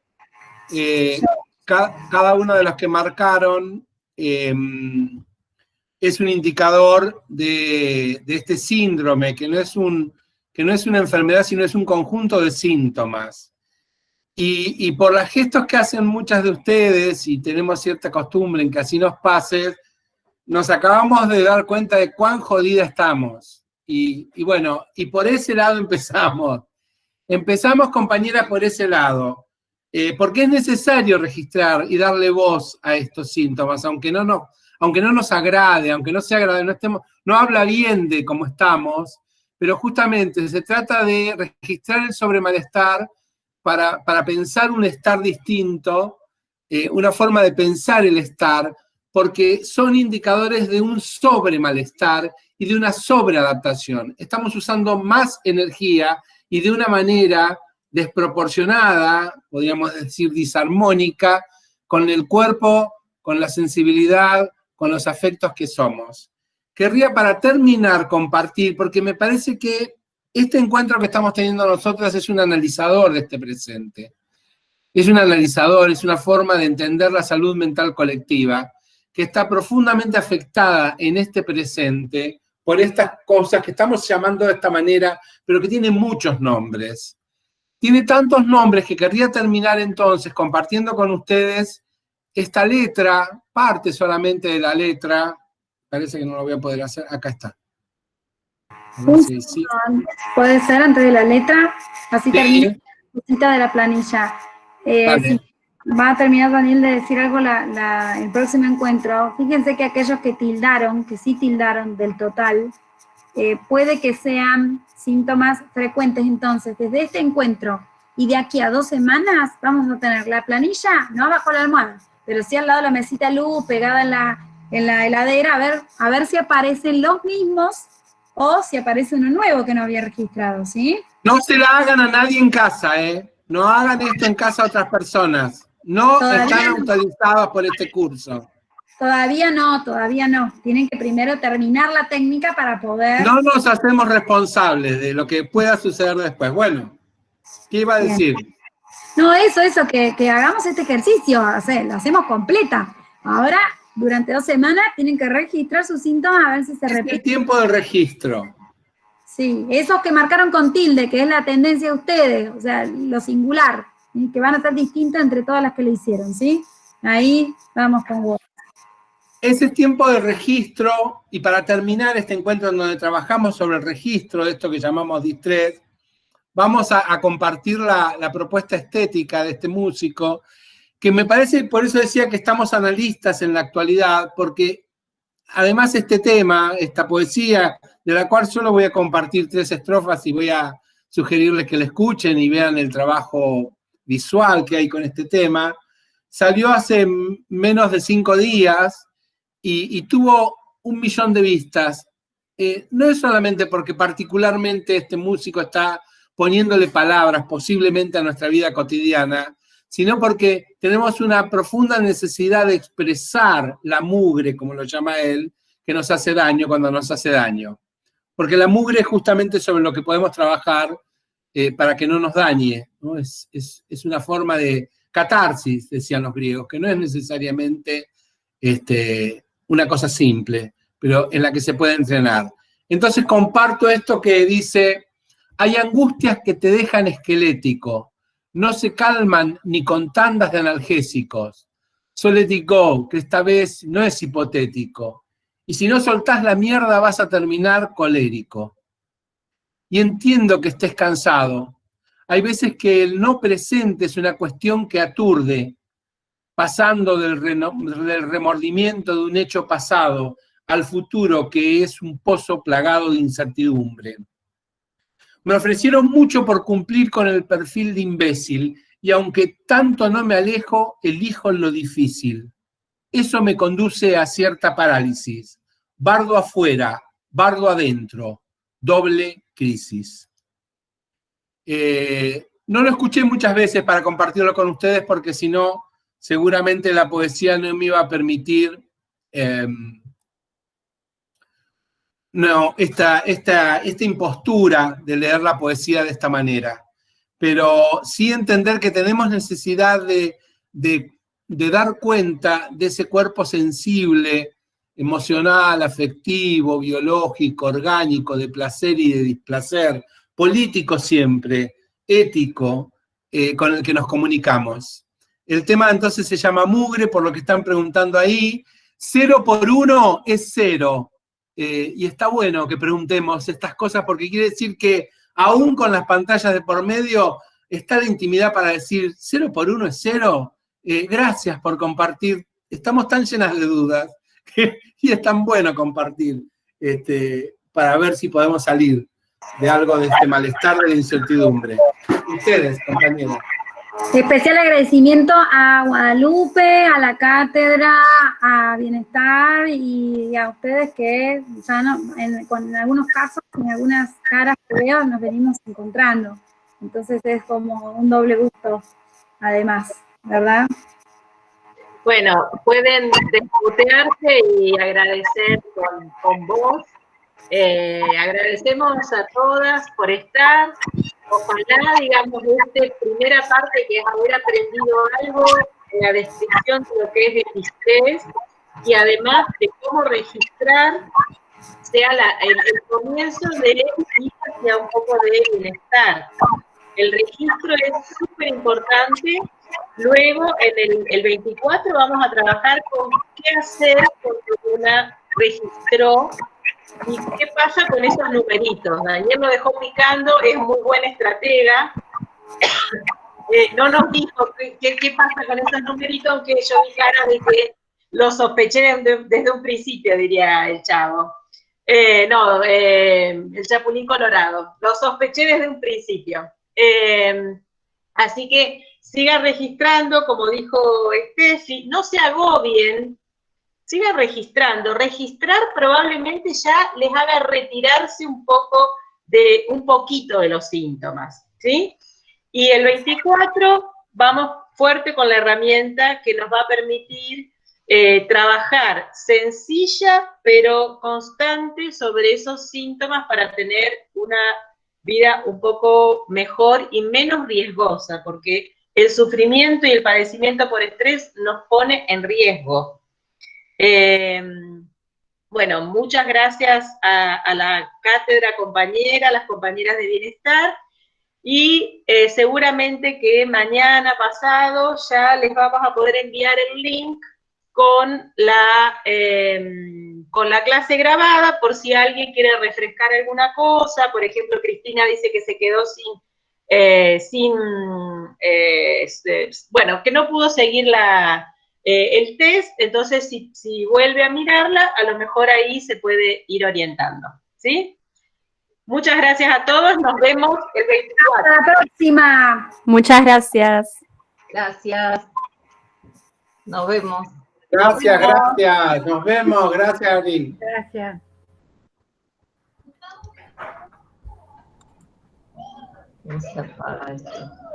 Cada uno de los que marcaron es un indicador de este síndrome, que no es una enfermedad, sino es un conjunto de síntomas. Y por los gestos que hacen muchas de ustedes, y tenemos cierta costumbre en que así nos pase, nos acabamos de dar cuenta de cuán jodida estamos. Y bueno, y por ese lado empezamos. Empezamos, compañeras, por ese lado. Porque es necesario registrar y darle voz a estos síntomas, aunque no nos agrade, aunque no sea agradable, no habla bien de cómo estamos, pero justamente se trata de registrar el sobremalestar para pensar un estar distinto, una forma de pensar el estar, porque son indicadores de un sobremalestar y de una sobreadaptación. Estamos usando más energía y de una manera desproporcionada, podríamos decir disarmónica, con el cuerpo, con la sensibilidad, con los afectos que somos. Querría para terminar compartir, porque me parece que este encuentro que estamos teniendo nosotras es un analizador de este presente. Es un analizador, es una forma de entender la salud mental colectiva que está profundamente afectada en este presente por estas cosas que estamos llamando de esta manera, pero que tienen muchos nombres. Tiene tantos nombres que querría terminar entonces compartiendo con ustedes esta letra, parte solamente de la letra. Parece que no lo voy a poder hacer. Acá está. Sí. Puede ser antes de la letra, así Sí. termina la cosita de la planilla. Vale. Va a terminar Daniel de decir algo el próximo encuentro. Fíjense que aquellos que sí tildaron del total, puede que sean síntomas frecuentes. Entonces, desde este encuentro y de aquí a 2 semanas, vamos a tener la planilla, no bajo la almohada, pero sí al lado de la mesita luz, pegada en la heladera, a ver si aparecen los mismos o si aparece uno nuevo que no había registrado, ¿sí? No se la hagan a nadie en casa, ¿eh? No hagan esto en casa a otras personas. No están autorizadas por este curso. Todavía no. Tienen que primero terminar la técnica para poder... No nos hacemos responsables de lo que pueda suceder después. Bueno, ¿qué iba a decir? No, eso, que hagamos este ejercicio, lo hacemos completa. Ahora, durante 2 semanas, tienen que registrar sus síntomas a ver si se repite. El tiempo de registro. Sí, esos que marcaron con tilde, que es la tendencia de ustedes, o sea, lo singular, que van a ser distintas entre todas las que lo hicieron, ¿sí? Ahí vamos con vos. Ese tiempo de registro, y para terminar este encuentro en donde trabajamos sobre el registro de esto que llamamos distrés, vamos a compartir la propuesta estética de este músico, que me parece, por eso decía que estamos analistas en la actualidad, porque además este tema, esta poesía, de la cual solo voy a compartir 3 estrofas y voy a sugerirles que la escuchen y vean el trabajo visual que hay con este tema, salió hace menos de 5 días y tuvo 1 millón de vistas. No es solamente porque particularmente este músico está poniéndole palabras posiblemente a nuestra vida cotidiana, sino porque tenemos una profunda necesidad de expresar la mugre, como lo llama él, que nos hace daño cuando nos hace daño. Porque la mugre es justamente sobre lo que podemos trabajar para que no nos dañe, ¿no? Es una forma de catarsis, decían los griegos, que no es necesariamente una cosa simple, pero en la que se puede entrenar. Entonces comparto esto que dice: hay angustias que te dejan esquelético, no se calman ni con tandas de analgésicos. So let it go, que esta vez no es hipotético. Y si no soltás la mierda vas a terminar colérico. Y entiendo que estés cansado. Hay veces que el no presente es una cuestión que aturde, pasando del remordimiento de un hecho pasado al futuro que es un pozo plagado de incertidumbre. Me ofrecieron mucho por cumplir con el perfil de imbécil, y aunque tanto no me alejo, elijo lo difícil. Eso me conduce a cierta parálisis. Bardo afuera, bardo adentro, doble crisis. No lo escuché muchas veces para compartirlo con ustedes, porque si no, seguramente la poesía no me iba a permitir esta impostura de leer la poesía de esta manera. Pero sí entender que tenemos necesidad de dar cuenta de ese cuerpo sensible, emocional, afectivo, biológico, orgánico, de placer y de displacer, político siempre, ético, con el que nos comunicamos. El tema entonces se llama mugre, por lo que están preguntando ahí. 0 por 1 es 0. Y está bueno que preguntemos estas cosas, porque quiere decir que aún con las pantallas de por medio está la intimidad para decir 0 por 1 es 0. Gracias por compartir. Estamos tan llenas de dudas y es tan bueno compartir para ver si podemos salir de algo de este malestar, de la incertidumbre. Ustedes, compañeros. Especial agradecimiento a Guadalupe, a la cátedra, a Bienestar y a ustedes que ya en algunos casos, en algunas caras que veo, nos venimos encontrando. Entonces es como un doble gusto, además, ¿verdad? Bueno, pueden desmutearse y agradecer con voz. Agradecemos a todas por estar. Ojalá, digamos, esta primera parte que es haber aprendido algo en la descripción de lo que es el estrés y además de cómo registrar sea el comienzo de ir hacia un poco de bienestar. El registro es súper importante. Luego, en el 24 vamos a trabajar con qué hacer cuando una registró y qué pasa con esos numeritos. Daniel lo dejó picando, es muy buena estratega. No nos dijo qué pasa con esos numeritos, aunque yo vi cara de que lo sospeché desde un principio, diría el chavo. El chapulín colorado. Lo sospeché desde un principio. Así que sigan registrando, como dijo Steffi, no se agobien, sigan registrando. Registrar probablemente ya les haga retirarse un poquito de los síntomas, ¿sí? Y el 24 vamos fuerte con la herramienta que nos va a permitir trabajar sencilla pero constante sobre esos síntomas para tener una vida un poco mejor y menos riesgosa, porque el sufrimiento y el padecimiento por estrés nos pone en riesgo. Bueno, muchas gracias a la cátedra compañera, a las compañeras de Bienestar, y seguramente que mañana pasado ya les vamos a poder enviar el link con la clase grabada, por si alguien quiere refrescar alguna cosa. Por ejemplo, Cristina dice que se quedó bueno, que no pudo seguir el test, entonces si vuelve a mirarla, a lo mejor ahí se puede ir orientando, ¿sí? Muchas gracias a todos, nos vemos el 24. Hasta la próxima. Muchas gracias. Gracias. Nos vemos. Gracias, gracias. Nos vemos. Gracias, Ari. Gracias. Vamos a apagar esto.